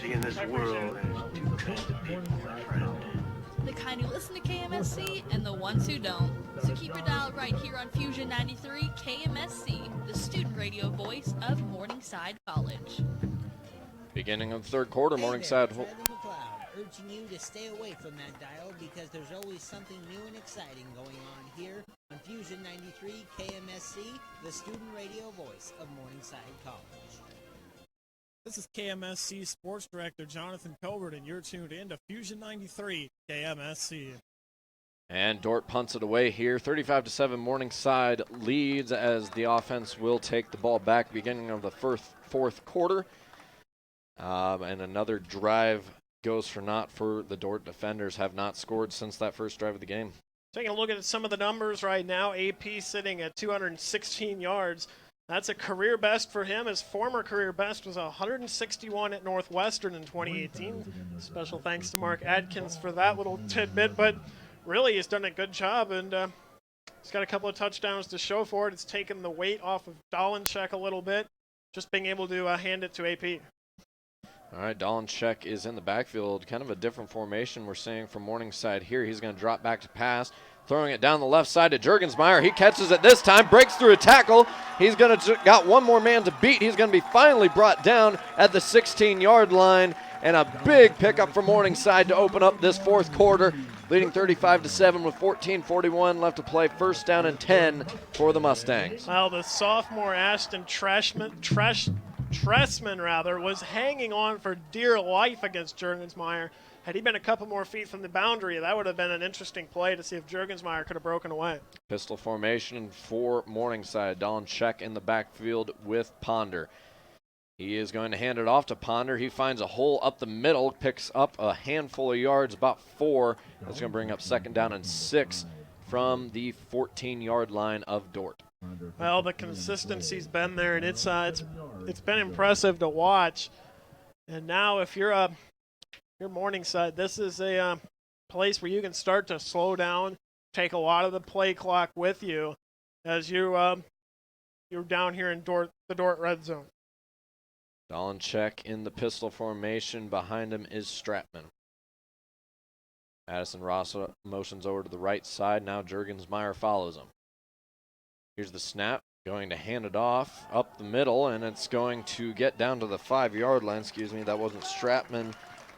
See, in this world, there's 2 kinds of people, my friend. The kind who listen to KMSC and the ones who don't. So keep your dial right here on Fusion 93 KMSC, the student radio voice of Morningside College. Beginning of the 3rd quarter, Morningside. Urging you to stay away from that dial because there's always something new and exciting going on here on Fusion 93 KMSC, the student radio voice of Morningside College. This is KMSC Sports Director Jonathan Colbert, and you're tuned in to Fusion 93 KMSC. And Dordt punts it away here. 35-7, Morningside leads as the offense will take the ball back beginning of the 4th quarter. And another drive goes for naught for the Dordt defenders. Have not scored since that first drive of the game. Taking a look at some of the numbers right now, AP sitting at 216 yards. That's a career best for him. His former career best was 161 at Northwestern in 2018. Special thanks to Mark Adkins for that little tidbit, but really he's done a good job, and He's got a couple of touchdowns to show for it. It's taken the weight off of Dolenchek a little bit, just being able to hand it to AP. All right, Dolenchek is in the backfield. Kind of a different formation we're seeing from Morningside here. He's going to drop back to pass, throwing it down the left side to Jurgensmeyer. He catches it this time, breaks through a tackle. He's got one more man to beat. He's going to be finally brought down at the 16-yard line, and a big pickup for Morningside to open up this fourth quarter, leading 35-7 with 14:41 left to play. First down and 10 for the Mustangs. Well, the sophomore Ashton Tressman was hanging on for dear life against Jurgensmeyer. Had he been a couple more feet from the boundary, that would have been an interesting play to see if Jurgensmeyer could have broken away. Pistol formation for Morningside. Dolenchek in the backfield with Ponder. He is going to hand it off to Ponder. He finds a hole up the middle, picks up a handful of yards, about 4. That's going to bring up second down and 6 from the 14-yard line of Dordt. Well, the consistency's been there, and it's been impressive to watch. And now, if you're Morningside, this is a place where you can start to slow down, take a lot of the play clock with you as you're down here in the Dordt red zone. Dolenchek in the pistol formation. Behind him is Stratman. Madison Ross motions over to the right side. Now Jurgensmeyer follows him. Here's the snap. Going to hand it off up the middle, and it's going to get down to the 5-yard line. Excuse me, that wasn't Stratman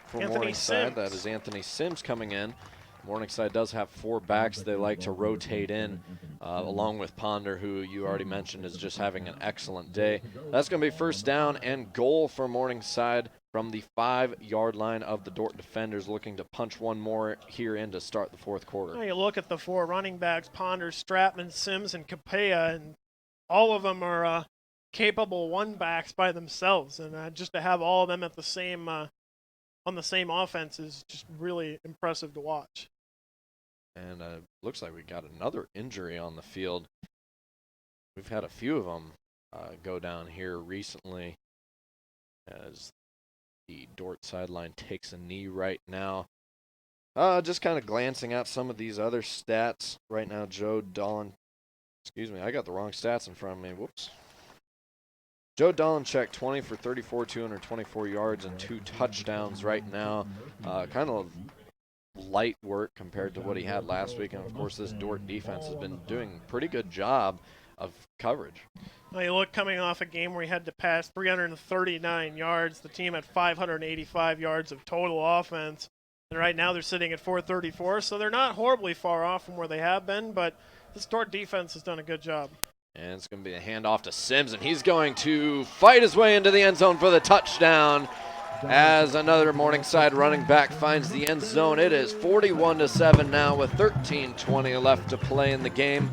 for Morningside. That is Anthony Sims coming in. Morningside does have 4 backs they like to rotate in, along with Ponder, who you already mentioned is just having an excellent day. That's going to be first down and goal for Morningside from the 5-yard line of the Dordt defenders, looking to punch one more here in to start the fourth quarter. Now you look at the 4 running backs, Ponder, Stratman, Sims, and Capella, and all of them are capable one-backs by themselves. And just to have all of them at the same on the same offense is just really impressive to watch. And looks like we got another injury on the field. We've had a few of them go down here recently as the Dordt sideline takes a knee right now. Just kind of glancing at some of these other stats right now. I got the wrong stats in front of me. Whoops. Joe Dolenchek, 20 for 34, 224 yards and 2 touchdowns right now. Kind of light work compared to what he had last week. And, of course, this Dordt defense has been doing a pretty good job of coverage. Well, you look coming off a game where he had to pass 339 yards. The team had 585 yards of total offense. And right now they're sitting at 434, so they're not horribly far off from where they have been, but this Dordt defense has done a good job. And it's going to be a handoff to Sims, and he's going to fight his way into the end zone for the touchdown as another Morningside running back finds the end zone. It is 41-7 now with 13:20 left to play in the game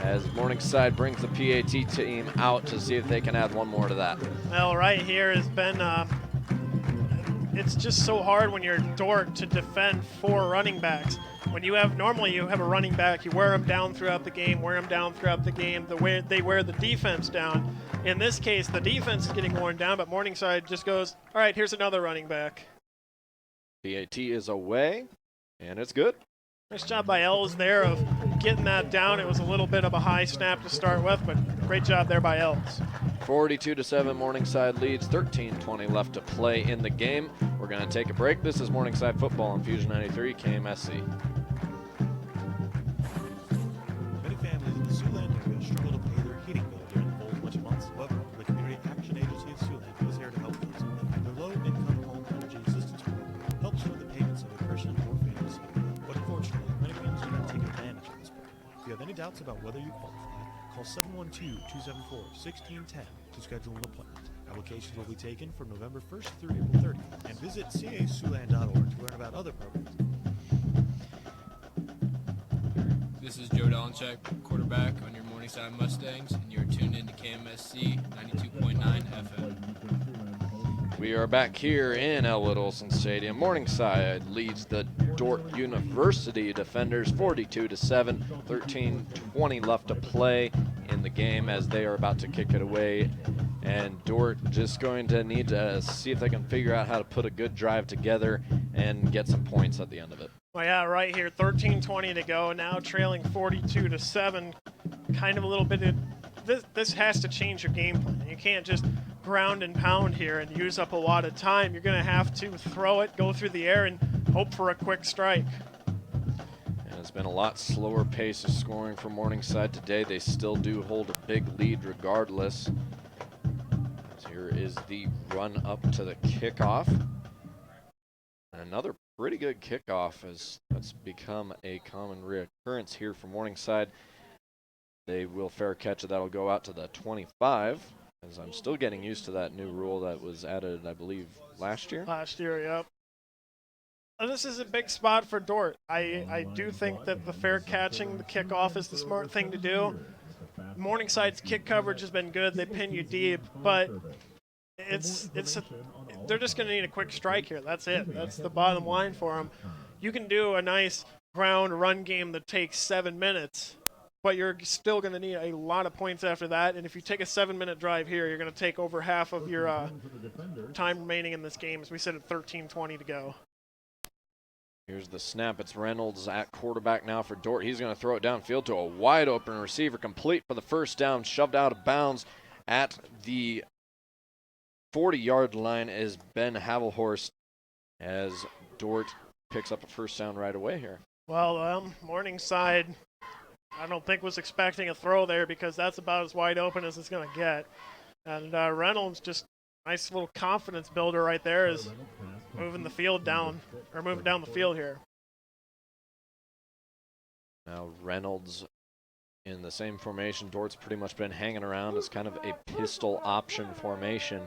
as Morningside brings the PAT team out to see if they can add one more to that. Well, right here has been it's just so hard when you're Dordt to defend 4 running backs. When normally you have a running back, you wear them down throughout the game, the way they wear the defense down. In this case, the defense is getting worn down, but Morningside just goes, all right, here's another running back. PAT is away, and it's good. Nice job by Els there of getting that down. It was a little bit of a high snap to start with, but great job there by Els. 42-7, Morningside leads, 13:20 left to play in the game. We're going to take a break. This is Morningside Football on Fusion 93 KMSC. Many families in the Siouxland area struggle to pay their heating bill during the cold winter months. However, the Community Action Agency of Siouxland is here to help those in need. Their low-income home energy assistance program helps with the payments of a person or family's heating bill. But unfortunately, many families do not take advantage of this program. If you have any doubts about whether you qualify, call 712-274-1610 to schedule an appointment. Applications will be taken from November 1st through April 30th. And visit casiouxland.org to learn about other programs. This is Joe Dolenchek, quarterback on your Morningside Mustangs, and you're tuned into KMSC 92.9 FM. We are back here in Elwood Olson Stadium. Morningside leads the Dordt University defenders 42-7, 13:20 left to play in the game as they are about to kick it away. And Dordt just going to need to see if they can figure out how to put a good drive together and get some points at the end of it. Well, yeah, right here, 13:20 to go. Now trailing 42-7. Kind of a little bit of this has to change your game plan. You can't just ground and pound here and use up a lot of time. You're going to have to throw it, go through the air, and hope for a quick strike. And it's been a lot slower pace of scoring for Morningside today. They still do hold a big lead regardless. So here is the run up to the kickoff. And another pretty good kickoff, as that's become a common reoccurrence here for Morningside. They will fair catch it. That'll go out to the 25, as I'm still getting used to that new rule that was added, I believe, last year. Last year, yep. This is a big spot for Dordt. I do think that the fair catching the kickoff is the smart thing to do. Morningside's kick coverage has been good. They pin you deep, but they're just going to need a quick strike here. That's it. That's the bottom line for them. You can do a nice ground run game that takes 7 minutes, but you're still going to need a lot of points after that. And if you take a 7-minute drive here, you're going to take over half of your time remaining in this game, as we said at 13:20 to go. Here's the snap. It's Reynolds at quarterback now for Dordt. He's going to throw it downfield to a wide open receiver, complete for the first down, shoved out of bounds at the 40-yard line is Ben Havelhorst, as Dordt picks up a first down right away here. Well, Morningside, I don't think was expecting a throw there, because that's about as wide open as it's going to get. And Reynolds, just nice little confidence builder right there, is moving the field down, or moving down the field here. Now Reynolds in the same formation. Dort's pretty much been hanging around. It's kind of a pistol option formation.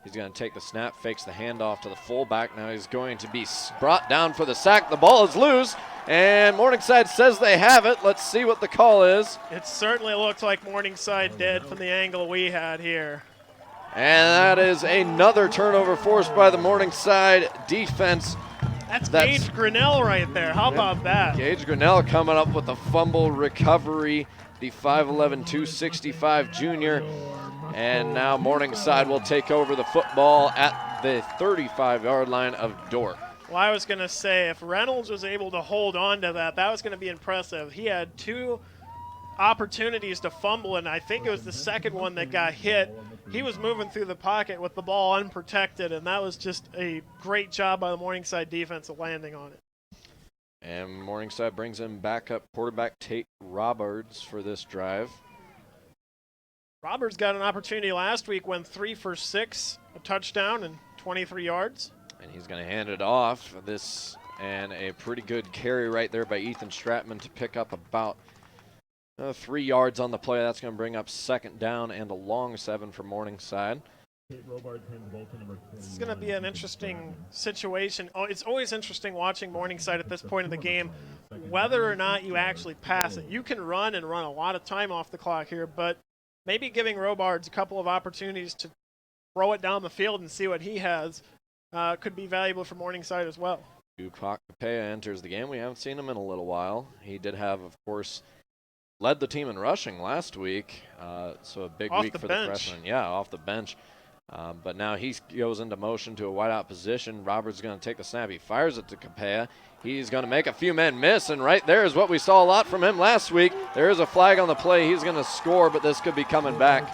He's going to take the snap, fakes the handoff to the fullback. Now he's going to be brought down for the sack. The ball is loose, and Morningside says they have it. Let's see what the call is. It certainly looked like Morningside did from the angle we had here. And that is another turnover forced by the Morningside defense. That's Gage Grinnell right there. How about that? Gage Grinnell coming up with a fumble recovery, the 5'11", 265 junior. And now Morningside will take over the football at the 35-yard line of Dordt. Well, I was going to say, if Reynolds was able to hold on to that, that was going to be impressive. He had 2 opportunities to fumble, and I think it was the second one that got hit. He was moving through the pocket with the ball unprotected, and that was just a great job by the Morningside defense of landing on it. And Morningside brings in backup quarterback Tate Roberts for this drive. Roberts got an opportunity last week, went 3 for 6, a touchdown and 23 yards. And he's going to hand it off. And a pretty good carry right there by Ethan Stratman to pick up about 3 yards on the play. That's going to bring up second down and a long 7 for Morningside. This is going to be an interesting situation. Oh, it's always interesting watching Morningside at this point of the game, whether or not you actually pass it. You can run and run a lot of time off the clock here, but maybe giving Robards a couple of opportunities to throw it down the field and see what he has could be valuable for Morningside as well. Tupac Capella enters the game. We haven't seen him in a little while. He did have, of course, led the team in rushing last week, so a big week for the freshman. Yeah, off the bench. But now he goes into motion to a wideout position. Roberts is going to take the snap. He fires it to Capella. He's going to make a few men miss, and right there is what we saw a lot from him last week. There is a flag on the play. He's going to score, but this could be coming back.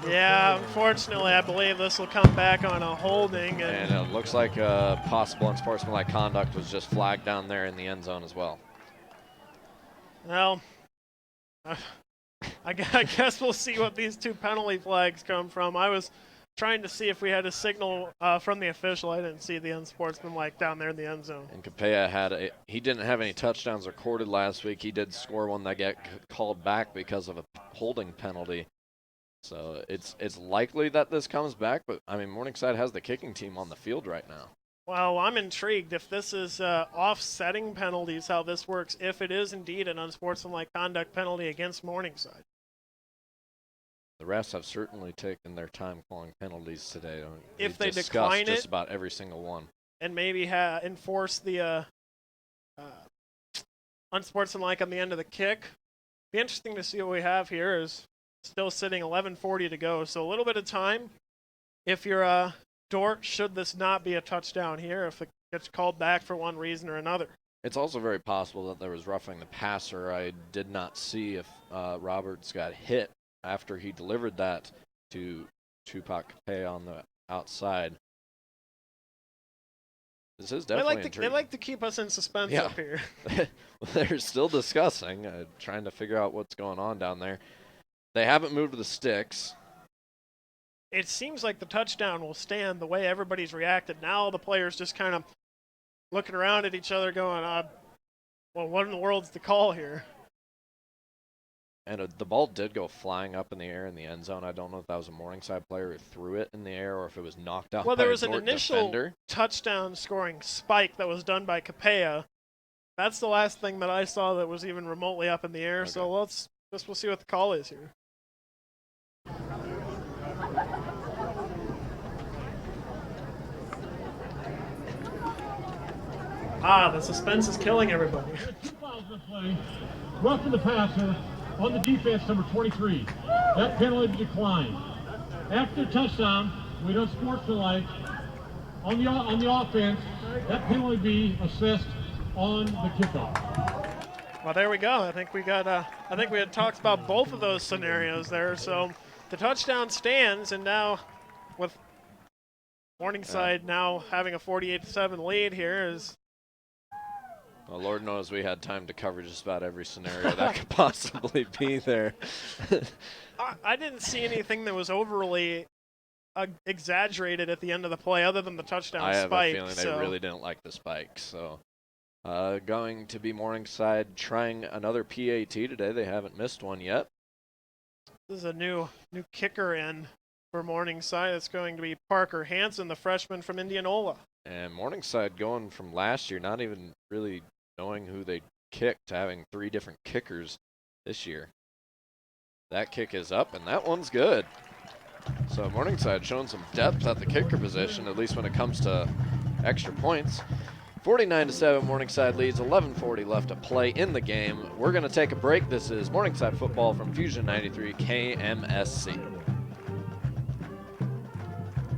Yeah, unfortunately, I believe this will come back on a holding. And it looks like possible unsportsmanlike conduct was just flagged down there in the end zone as well. Well, I guess we'll see what these 2 penalty flags come from. I was trying to see if we had a signal from the official. I didn't see the unsportsmanlike down there in the end zone. And Capella he didn't have any touchdowns recorded last week. He did score one that got called back because of a holding penalty. So it's likely that this comes back, but I mean Morningside has the kicking team on the field right now. Well, I'm intrigued if this is offsetting penalties, how this works, if it is indeed an unsportsmanlike conduct penalty against Morningside. The refs have certainly taken their time calling penalties today. If they discussed decline just it, about every single one. And maybe enforce the unsportsmanlike on the end of the kick. Be interesting to see what we have here. Is still sitting 11:40 to go, so a little bit of time. If you're Dordt, should this not be a touchdown here, if it gets called back for one reason or another. It's also very possible that there was roughing the passer. I did not see if Roberts got hit after he delivered that to Tupac Capay on the outside. This is definitely intriguing. They like to keep us in suspense Yeah. up here. They're still discussing, trying to figure out what's going on down there. They haven't moved the sticks. It seems like the touchdown will stand the way everybody's reacted. Now the players just kind of looking around at each other going, well, what in the world's the call here? And the ball did go flying up in the air in the end zone. I don't know if that was a Morningside player who threw it in the air or if it was knocked out by a Dordt Well, there was an initial defender. touchdown scoring spike that was done by Capella. That's the last thing that I saw that was even remotely up in the air. Okay. So we'll see what the call is here. The suspense is killing everybody. 2 fouls in play. Roughing the passer on the defense, number 23. That penalty declined. After touchdown, we done sportsmanlike. On the offense, that penalty be assessed on the kickoff. Well, there we go. I think we had talked about both of those scenarios there. So the touchdown stands, and now with Morningside now having a 48-7 lead here is. Well, Lord knows we had time to cover just about every scenario that could possibly be there. I didn't see anything that was overly exaggerated at the end of the play other than the touchdown I have spike. a feeling they really didn't like the spike. So going to be Morningside trying another PAT today. They haven't missed one yet. This is a new kicker in for Morningside. It's going to be Parker Hansen, the freshman from Indianola. And Morningside going from last year, not even really knowing who they kicked, to having 3 different kickers this year. That kick is up, and that one's good. So Morningside showing some depth at the kicker position, at least when it comes to extra points. 49-7, Morningside leads, 11:40 left to play in the game. We're going to take a break. This is Morningside football from Fusion 93 KMSC.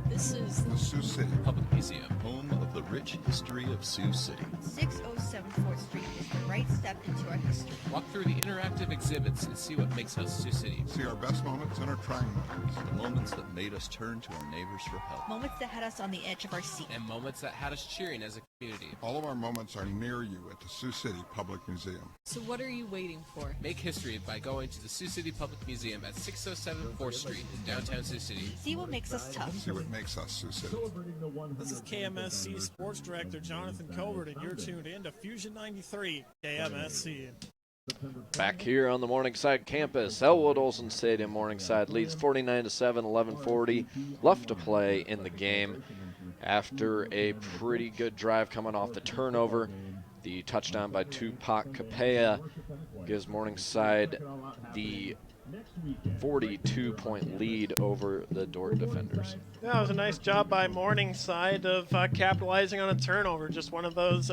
This is the Sioux City Public Museum, home of the rich history of Sioux City. 607 4th Street is the right step into our history. Walk through the interactive exhibits and see what makes us Sioux City. See our best moments and our trying moments. The moments that made us turn to our neighbors for help. Moments that had us on the edge of our seat. And moments that had us cheering as a community. All of our moments are near you at the Sioux City Public Museum. So what are you waiting for? Make history by going to the Sioux City Public Museum at 607 4th Street in downtown Sioux City. See what makes us tough. See what makes us Sioux City. This is KMSC Sports Director Jonathan Covert, and you're tuned in to Fusion 93 KMSC. Back here on the Morningside campus, Elwood Olson Stadium, Morningside leads 49-7, 11:40 left to play in the game. After a pretty good drive coming off the turnover, the touchdown by Tupac Capella gives Morningside the 42-point lead over the Dordt defenders. Yeah, it was a nice job by Morningside of capitalizing on a turnover. Just one of those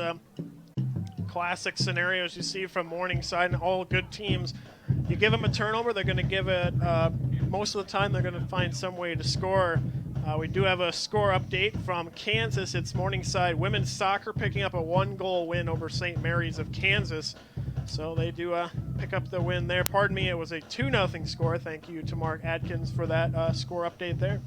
classic scenarios you see from Morningside and all good teams. You give them a turnover, they're going to give it, most of the time they're going to find some way to score. We do have a score update from Kansas. It's Morningside women's soccer picking up a 1-goal win over St. Mary's of Kansas. So they do pick up the win there. Pardon me, it was a 2-0 score. Thank you to Mark Adkins for that score update there.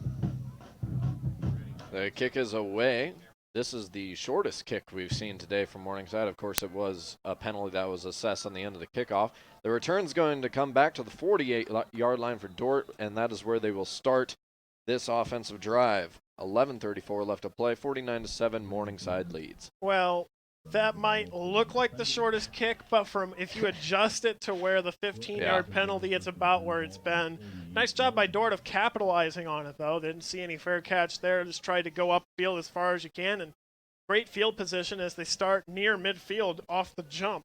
The kick is away. This is the shortest kick we've seen today from Morningside. Of course, it was a penalty that was assessed on the end of the kickoff. The return's going to come back to the 48-yard line for Dordt, and that is where they will start this offensive drive. 11:34 left to play. 49-7, Morningside leads. Well, that might look like the shortest kick, but if you adjust it to where the 15-yard penalty, it's about where it's been. Nice job by Dordt of capitalizing on it, though. Didn't see any fair catch there. Just tried to go upfield as far as you can, and great field position as they start near midfield off the jump.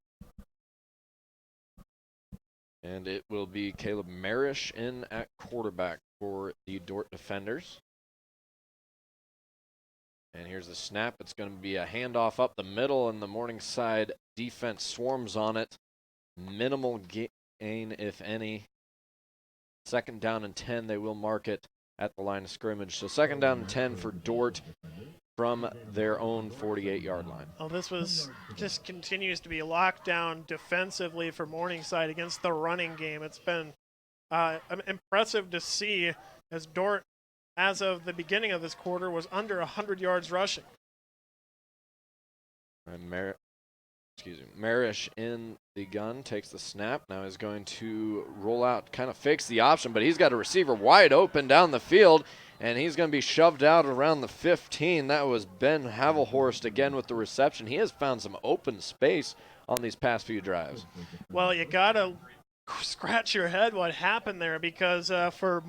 And it will be Caleb Marish in at quarterback for the Dordt defenders. And here's the snap. It's going to be a handoff up the middle, and the Morningside defense swarms on it. Minimal gain, if any. 2nd down and 10. They will mark it at the line of scrimmage. So 2nd down and 10 for Dordt. from their own 48-yard line. Oh, this was just continues to be locked down defensively for Morningside against the running game. It's been impressive to see as Dordt, as of the beginning of this quarter, was under 100 yards rushing. And Marish in the gun, takes the snap. Now he's going to roll out, kind of fakes the option, but he's got a receiver wide open down the field, and he's going to be shoved out around the 15. That was Ben Havelhorst again with the reception. He has found some open space on these past few drives. Well, you got to scratch your head what happened there, because for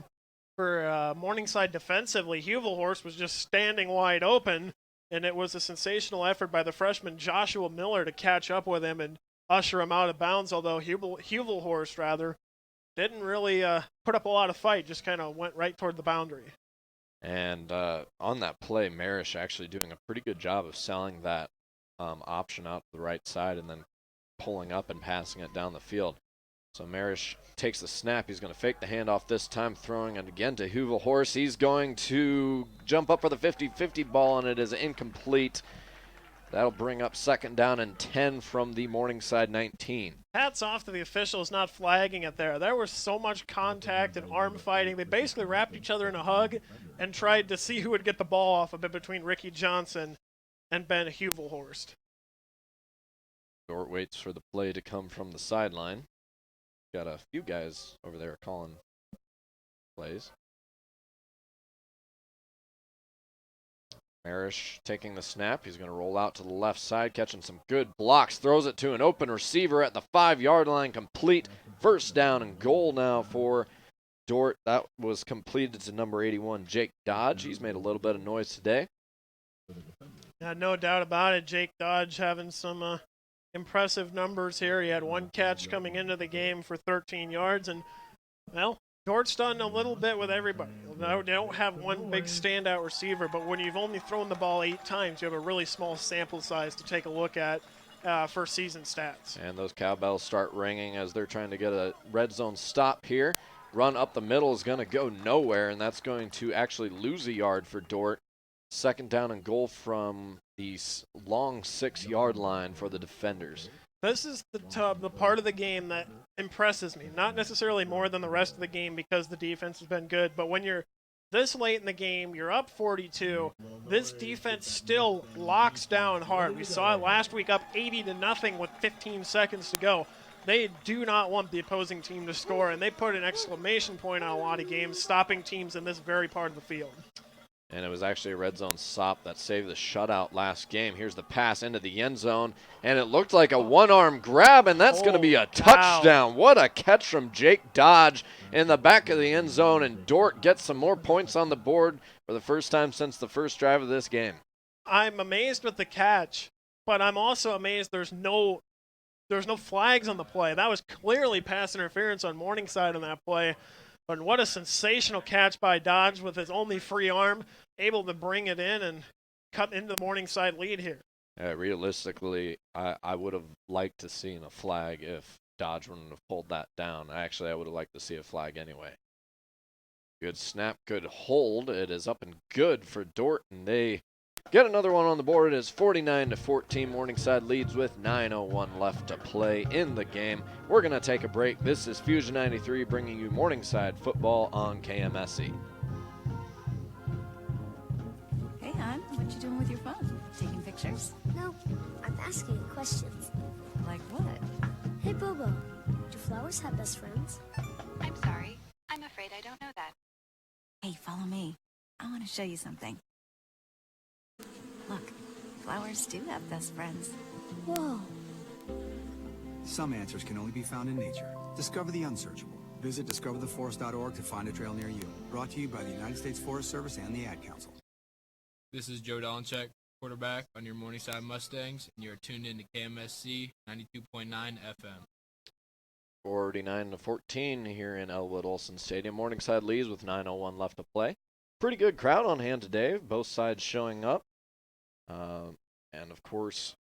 Morningside defensively, Havelhorst was just standing wide open, and it was a sensational effort by the freshman Joshua Miller to catch up with him and usher him out of bounds, although Havelhorst didn't really put up a lot of fight, just kind of went right toward the boundary. And on that play, Marish actually doing a pretty good job of selling that option out to the right side and then pulling up and passing it down the field. So Marish takes the snap. He's going to fake the handoff this time, throwing it again to Havelhorst. He's going to jump up for the 50-50 ball, and it is incomplete. That'll bring up 2nd down and 10 from the Morningside 19. Hats off to the officials not flagging it there. There was so much contact and arm fighting. They basically wrapped each other in a hug and tried to see who would get the ball off of it between Ricky Johnson and Ben Havelhorst. Dordt waits for the play to come from the sideline. Got a few guys over there calling plays. Marish taking the snap. He's going to roll out to the left side, catching some good blocks. Throws it to an open receiver at the 5-yard line. Complete. 1st down and goal now for Dordt. That was completed to number 81, Jake Dodge. He's made a little bit of noise today. No doubt about it. Jake Dodge having some impressive numbers here. He had 1 catch coming into the game for 13 yards. And, well, Dordt's done a little bit with everybody. They don't have one big standout receiver, but when you've only thrown the ball 8 times, you have a really small sample size to take a look at for season stats. And those cowbells start ringing as they're trying to get a red zone stop here. Run up the middle is going to go nowhere, and that's going to actually lose a yard for Dordt. 2nd down and goal from the long 6-yard line for the defenders. This is the part of the game that impresses me. Not necessarily more than the rest of the game because the defense has been good, but when you're this late in the game, you're up 42, this defense still locks down hard. We saw it last week up 80-0 with 15 seconds to go. They do not want the opposing team to score, and they put an exclamation point on a lot of games, stopping teams in this very part of the field. And it was actually a red zone stop that saved the shutout last game. Here's the pass into the end zone, and it looked like a one-arm grab, and that's going to be a touchdown. What a catch from Jake Dodge in the back of the end zone, and Dordt gets some more points on the board for the first time since the first drive of this game. I'm amazed with the catch, but I'm also amazed there's no flags on the play. That was clearly pass interference on Morningside on that play. But what a sensational catch by Dodge with his only free arm, able to bring it in and cut into the Morningside lead here. Realistically, I would have liked to seen a flag if Dodge wouldn't have pulled that down. Actually, I would have liked to see a flag anyway. Good snap, good hold. It is up and good for Dordt, and they get another one on the board. It is 49-14. Morningside leads with 9:01 left to play in the game. We're going to take a break. This is Fusion 93 bringing you Morningside football on KMSE. Hey, hon, what you doing with your phone? Taking pictures? No, I'm asking questions. Like what? Hey, Bobo, do flowers have best friends? I'm sorry. I'm afraid I don't know that. Hey, follow me. I want to show you something. Look, flowers do have best friends. Whoa. Some answers can only be found in nature. Discover the unsearchable. Visit discovertheforest.org to find a trail near you. Brought to you by the United States Forest Service and the Ad Council. This is Joe Dolanchek, quarterback on your Morningside Mustangs, and you're tuned in to KMSC 92.9 FM. 49-14 here in Elwood Olson Stadium. Morningside leads with 9:01 left to play. Pretty good crowd on hand today, both sides showing up. And of course,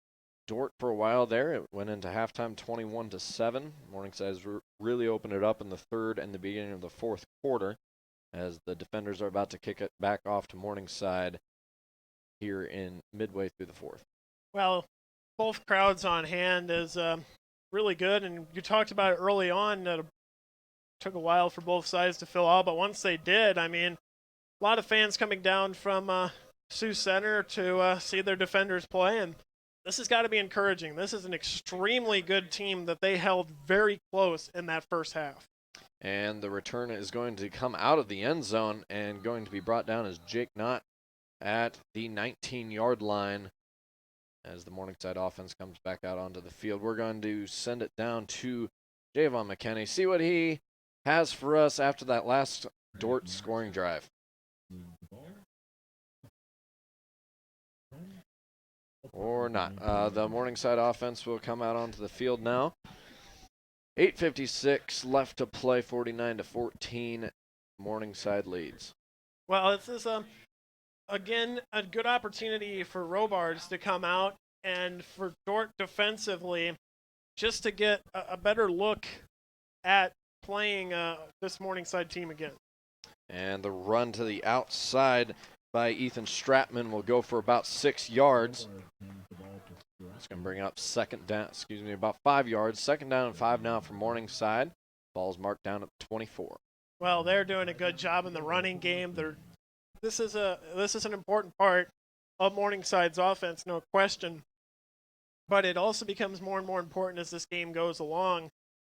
Dordt for a while there, it went into halftime 21-7. Morningside really opened it up in the third and the beginning of the fourth quarter as the defenders are about to kick it back off to Morningside here in midway through the fourth. Well, both crowds on hand is really good, and you talked about it early on that it took a while for both sides to fill out, but once they did, I mean, a lot of fans coming down from Sioux Center to see their defenders play, and this has got to be encouraging. This is an extremely good team that they held very close in that first half. And the return is going to come out of the end zone and going to be brought down as Jake Knott at the 19-yard line as the Morningside offense comes back out onto the field. We're going to send it down to Javon McKenney, see what he has for us after that last Dordt scoring drive. Or not. The Morningside offense will come out onto the field now. 8:56 left to play, 49-14. Morningside leads. Well, this is, again, a good opportunity for Robards to come out and for Dordt defensively just to get a better look at playing this Morningside team again. And the run to the outside by Ethan Stratman will go for about 6 yards. It's going to bring up about 5 yards. 2nd down and 5 now for Morningside. Ball's marked down at 24. Well, they're doing a good job in the running game. This is an important part of Morningside's offense, no question. But it also becomes more and more important as this game goes along.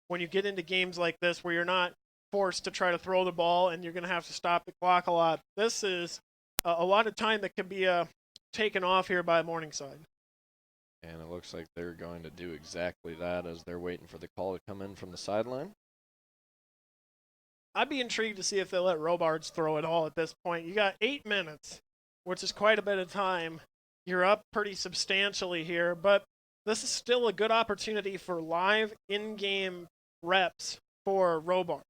When you get into games like this where you're not forced to try to throw the ball and you're going to have to stop the clock a lot, this is a lot of time that can be taken off here by Morningside. And it looks like they're going to do exactly that as they're waiting for the call to come in from the sideline. I'd be intrigued to see if they let Robards throw it all at this point. You got 8 minutes, which is quite a bit of time. You're up pretty substantially here, but this is still a good opportunity for live in-game reps for Robards.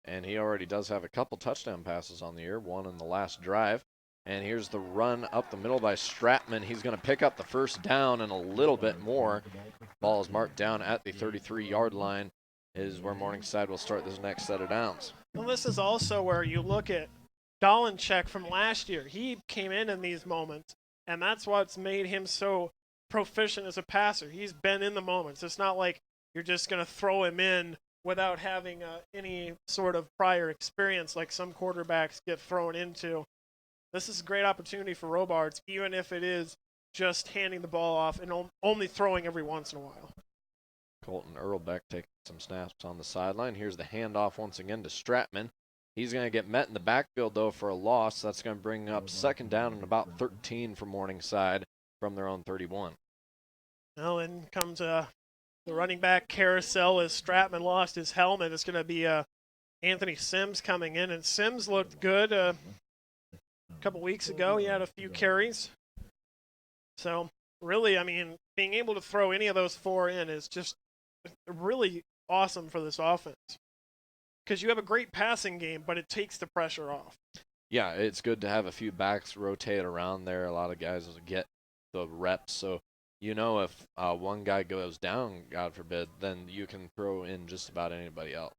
And he already does have a couple touchdown passes on the year, one in the last drive. And here's the run up the middle by Stratman. He's going to pick up the first down and a little bit more. Ball is marked down at the 33-yard line, is where Morningside will start this next set of downs. Well, this is also where you look at Dolenchek from last year. He came in these moments, and that's what's made him so proficient as a passer. He's been in the moments. It's not like you're just going to throw him in without having any sort of prior experience like some quarterbacks get thrown into. This is a great opportunity for Robards, even if it is just handing the ball off and only throwing every once in a while. Colton Earlbeck taking some snaps on the sideline. Here's the handoff once again to Stratman. He's going to get met in the backfield, though, for a loss. That's going to bring up 2nd down and about 13 for Morningside from their own 31. Well, in comes the running back carousel as Stratman lost his helmet. It's going to be Anthony Sims coming in, and Sims looked good a couple weeks ago. He had a few carries. So, really, I mean, being able to throw any of those 4 in is just really awesome for this offense. Because you have a great passing game, but it takes the pressure off. Yeah, it's good to have a few backs rotate around there. A lot of guys will get the reps. So, you know, if one guy goes down, God forbid, then you can throw in just about anybody else.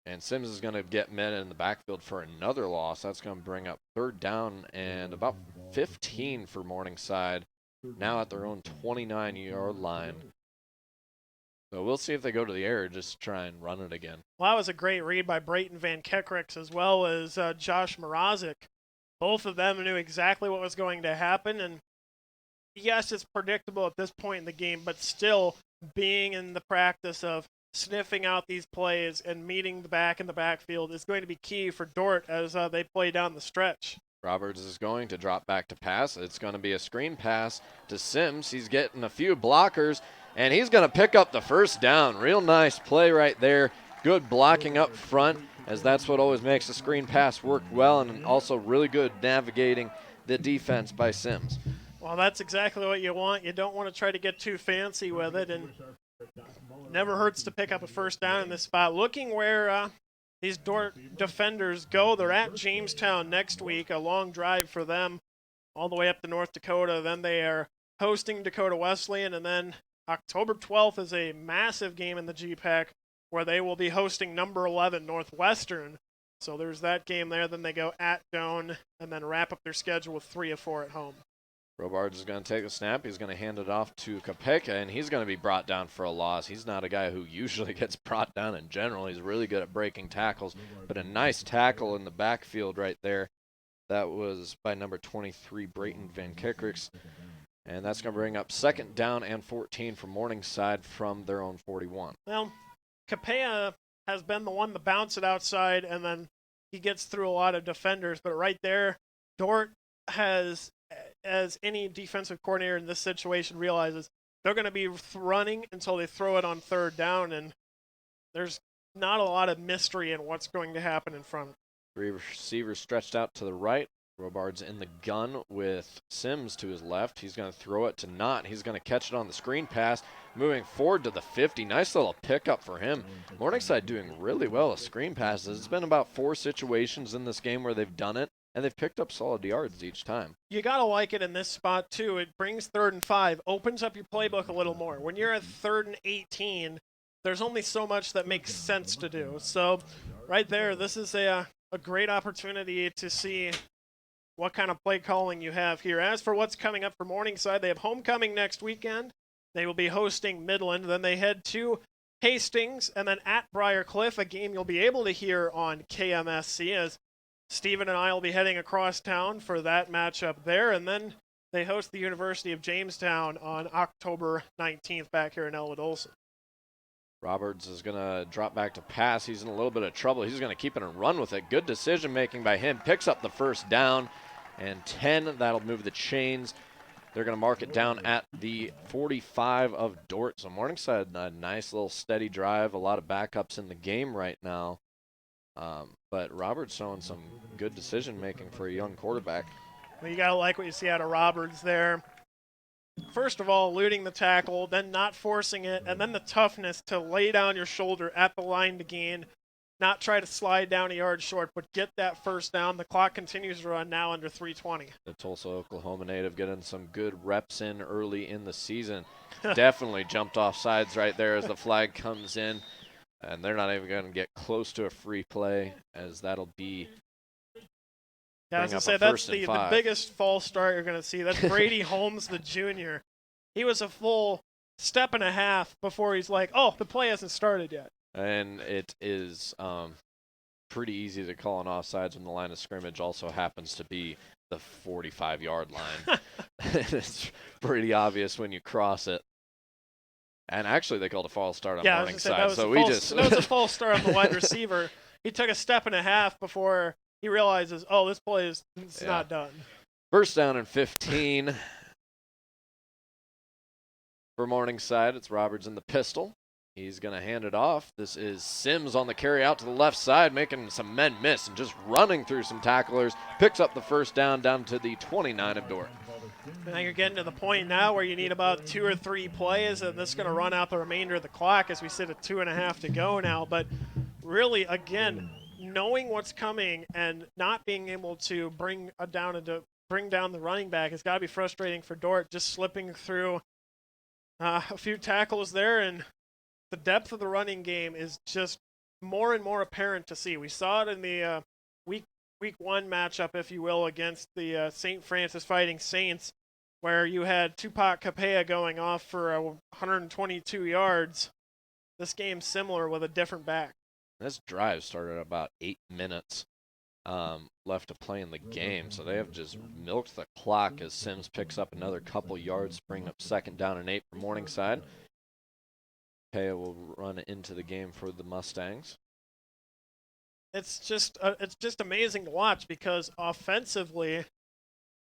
And Sims is going to get met in the backfield for another loss. That's going to bring up 3rd down and about 15 for Morningside, now at their own 29-yard line. So we'll see if they go to the air or just try and run it again. Well, that was a great read by Brayton Van Kekricks as well as Josh Mrazek. Both of them knew exactly what was going to happen. And yes, it's predictable at this point in the game, but still being in the practice of sniffing out these plays and meeting the back in the backfield is going to be key for Dordt as they play down the stretch. Roberts is going to drop back to pass. It's going to be a screen pass to Sims. He's getting a few blockers, and he's going to pick up the first down. Real nice play right there. Good blocking up front, as that's what always makes a screen pass work well, and also really good navigating the defense by Sims. Well, that's exactly what you want. You don't want to try to get too fancy with it, and never hurts to pick up a first down in this spot. Looking where these Dordt defenders go, they're at Jamestown next week, a long drive for them all the way up to North Dakota. Then they are hosting Dakota Wesleyan, and then October 12th is a massive game in the GPAC where they will be hosting number 11 Northwestern. So there's that game there. Then they go at Doane and then wrap up their schedule with 3 of 4 at home. Robards is going to take the snap. He's going to hand it off to Kopeka, and he's going to be brought down for a loss. He's not a guy who usually gets brought down in general. He's really good at breaking tackles, but a nice tackle in the backfield right there. That was by number 23, Brayton Van Kickricks, and that's going to bring up 2nd down and 14 for Morningside from their own 41. Well, Capea has been the one to bounce it outside, and then he gets through a lot of defenders. But right there, Dordt has, as any defensive coordinator in this situation realizes, they're going to be running until they throw it on 3rd down, and there's not a lot of mystery in what's going to happen in front. 3 receivers stretched out to the right. Robards in the gun with Sims to his left. He's going to throw it to Knott. He's going to catch it on the screen pass, moving forward to the 50. Nice little pickup for him. Morningside doing really well with screen passes. It's been about 4 situations in this game where they've done it, and they've picked up solid yards each time. You got to like it in this spot, too. It brings 3rd and 5, opens up your playbook a little more. When you're at 3rd and 18, there's only so much that makes sense to do. So right there, this is a great opportunity to see what kind of play calling you have here. As for what's coming up for Morningside, they have homecoming next weekend. They will be hosting Midland. Then they head to Hastings and then at Briar Cliff, a game you'll be able to hear on KMSC as Stephen and I will be heading across town for that matchup there. And then they host the University of Jamestown on October 19th back here in Elwood Olson. Roberts is going to drop back to pass. He's in a little bit of trouble. He's going to keep it and run with it. Good decision making by him. Picks up the 1st down. And 10, that'll move the chains. They're going to mark it down at the 45 of Dordt. So Morningside, a nice little steady drive. A lot of backups in the game right now. But Roberts showing some good decision making for a young quarterback. Well, you got to like what you see out of Roberts there. First of all, eluding the tackle, then not forcing it, and then the toughness to lay down your shoulder at the line to gain. Not try to slide down a yard short, but get that 1st down. The clock continues to run now under 3:20. The Tulsa, Oklahoma native getting some good reps in early in the season. Definitely jumped off sides right there as the flag comes in. And they're not even going to get close to a free play as that'll be. Yeah, as I say, that's the biggest false start you're going to see. That's Brady Holmes, the junior. He was a full step and a half before he's like, oh, the play hasn't started yet. And it is pretty easy to call an offsides when the line of scrimmage also happens to be the 45-yard line. It's pretty obvious when you cross it. And actually, they called a false start on Morningside. So that was a false start on the wide receiver. He took a step and a half before he realizes, oh, this play is not done. 1st down and 15 for Morningside. It's Roberts in the pistol. He's going to hand it off. This is Sims on the carry out to the left side, making some men miss and just running through some tacklers. Picks up the 1st down to the 29 of Dordt. Now you're getting to the point now where you need about 2 or 3 plays, and this is going to run out the remainder of the clock as we sit at 2.5 to go now. But really, again, knowing what's coming and not being able to bring down the running back has got to be frustrating for Dordt, just slipping through a few tackles there, and the depth of the running game is just more and more apparent to see. We saw it in the week 1 matchup, if you will, against the St. Francis Fighting Saints, where you had Tupac Capea going off for 122 yards. This game's similar with a different back. This drive started at about 8 minutes left to play in the game, so they have just milked the clock as Sims picks up another couple yards, bring up 2nd down and 8 for Morningside. Capea will run into the game for the Mustangs. It's just amazing to watch because offensively,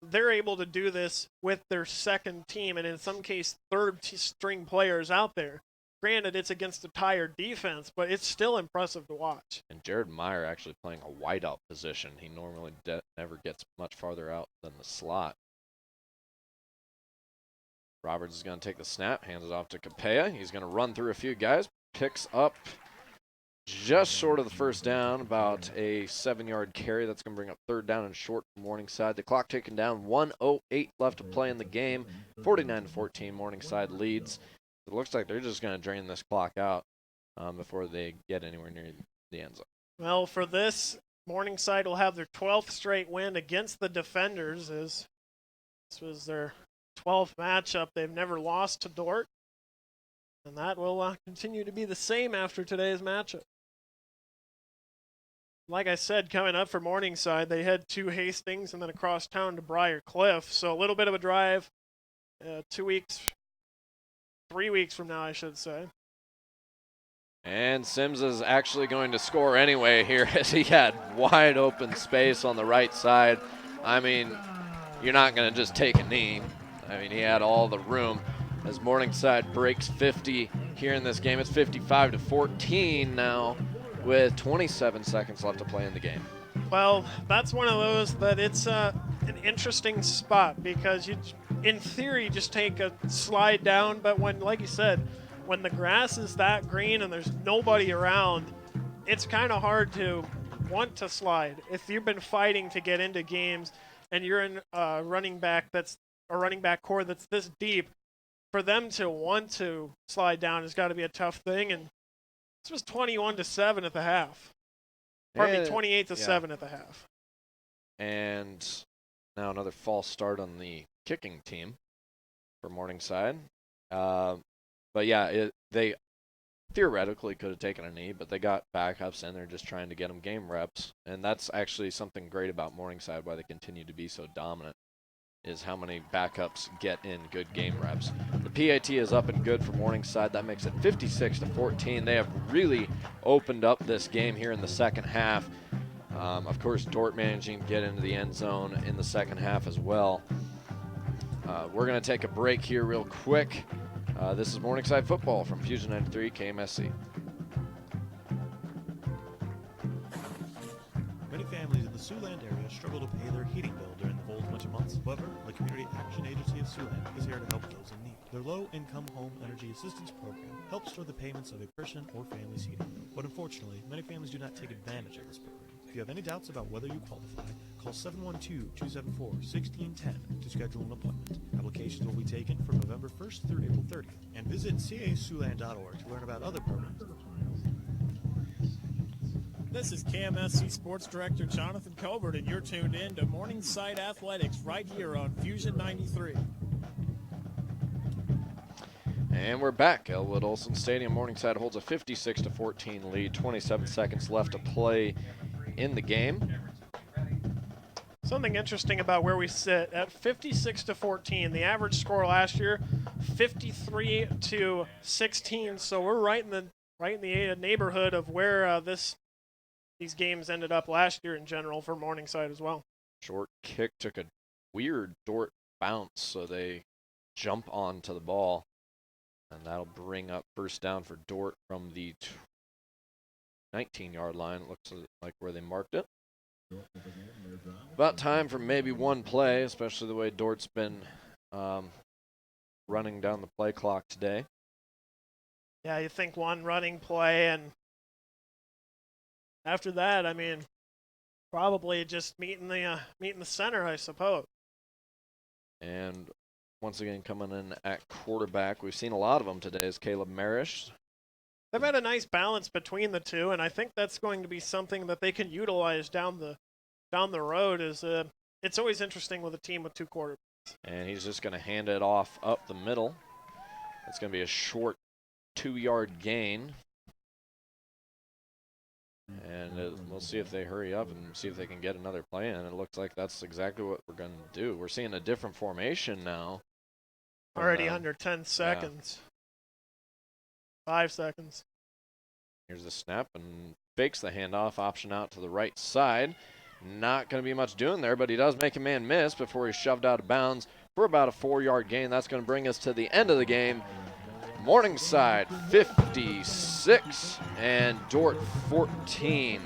they're able to do this with their 2nd team and in some case 3rd string players out there. Granted, it's against a tired defense, but it's still impressive to watch. And Jared Meyer actually playing a wideout position. He normally never gets much farther out than the slot. Roberts is going to take the snap, hands it off to Capea. He's going to run through a few guys, picks up just short of the 1st down, about a 7-yard carry. That's going to bring up 3rd down and short for Morningside. The clock ticking down, 1:08 left to play in the game. 49-14, Morningside leads. It looks like they're just going to drain this clock out before they get anywhere near the end zone. Well, for this, Morningside will have their 12th straight win against the Defenders, as this was their 12th matchup. They've never lost to Dordt, and that will continue to be the same after today's matchup. Like I said, coming up for Morningside, they head to Hastings and then across town to Briar Cliff, so a little bit of a drive. 3 weeks from now, I should say. And Sims is actually going to score anyway here as he had wide open space on the right side. I mean, you're not going to just take a knee. I mean, he had all the room as Morningside breaks 50 here in this game. It's 55-14 now with 27 seconds left to play in the game. Well, that's one of those that it's an interesting spot because you, in theory, just take a slide down, but when, like you said, when the grass is that green and there's nobody around, it's kind of hard to want to slide. If you've been fighting to get into games and you're in a running back core that's this deep, for them to want to slide down has got to be a tough thing. And this was 21-7 at the half. Pardon me, 28-7 at the half. And now another false start on the kicking team for Morningside. But yeah, they theoretically could have taken a knee, but they got backups and they're just trying to get them game reps. And that's actually something great about Morningside, why they continue to be so dominant, is how many backups get in good game reps. The PAT is up and good for Morningside. That makes it 56-14. They have really opened up this game here in the second half. Of course, Dordt managing to get into the end zone in the second half as well. We're going to take a break here real quick. This is Morningside football from Fusion 93 KMSC. Many families in the Siouxland area struggle to pay their heating bill during the cold winter months. However, the Community Action Agency of Siouxland is here to help those in need. Their low-income home energy assistance program helps for the payments of a person or family's heating bill. But unfortunately, many families do not take advantage of this program. If you have any doubts about whether you qualify, call 712-274-1610 to schedule an appointment. Applications will be taken from November 1st through April 30th. And visit casiouxland.org to learn about other programs. This is KMSC Sports Director Jonathan Colbert, and you're tuned in to Morningside Athletics right here on Fusion 93. And we're back. Elwood Olson Stadium. Morningside holds a 56-14 lead. 27 seconds left to play in the game. Something interesting about where we sit at 56-14. The average score last year, 53-16. So we're right in the neighborhood of where these games ended up last year in general for Morningside as well. Short kick took a weird Dordt bounce, so they jump onto the ball. And that'll bring up first down for Dordt from the 19-yard line. It looks like where they marked it. About time for maybe one play, especially the way Dordt's been running down the play clock today. Yeah, you think one running play, and after that, I mean, probably just meeting the center, I suppose. And once again, coming in at quarterback, we've seen a lot of them today, is Caleb Marish. They've had a nice balance between the two, and I think that's going to be something that they can utilize down the road. It's always interesting with a team with two quarterbacks. And he's just going to hand it off up the middle. It's going to be a short 2-yard gain. And we'll see if they hurry up and see if they can get another play in. It looks like that's exactly what we're going to do. We're seeing a different formation now. Already under 10 seconds. Yeah. 5 seconds. Here's the snap and fakes the handoff, option out to the right side. Not going to be much doing there, but he does make a man miss before he's shoved out of bounds for about a 4-yard gain. That's going to bring us to the end of the game. Morningside 56 and Dordt 14.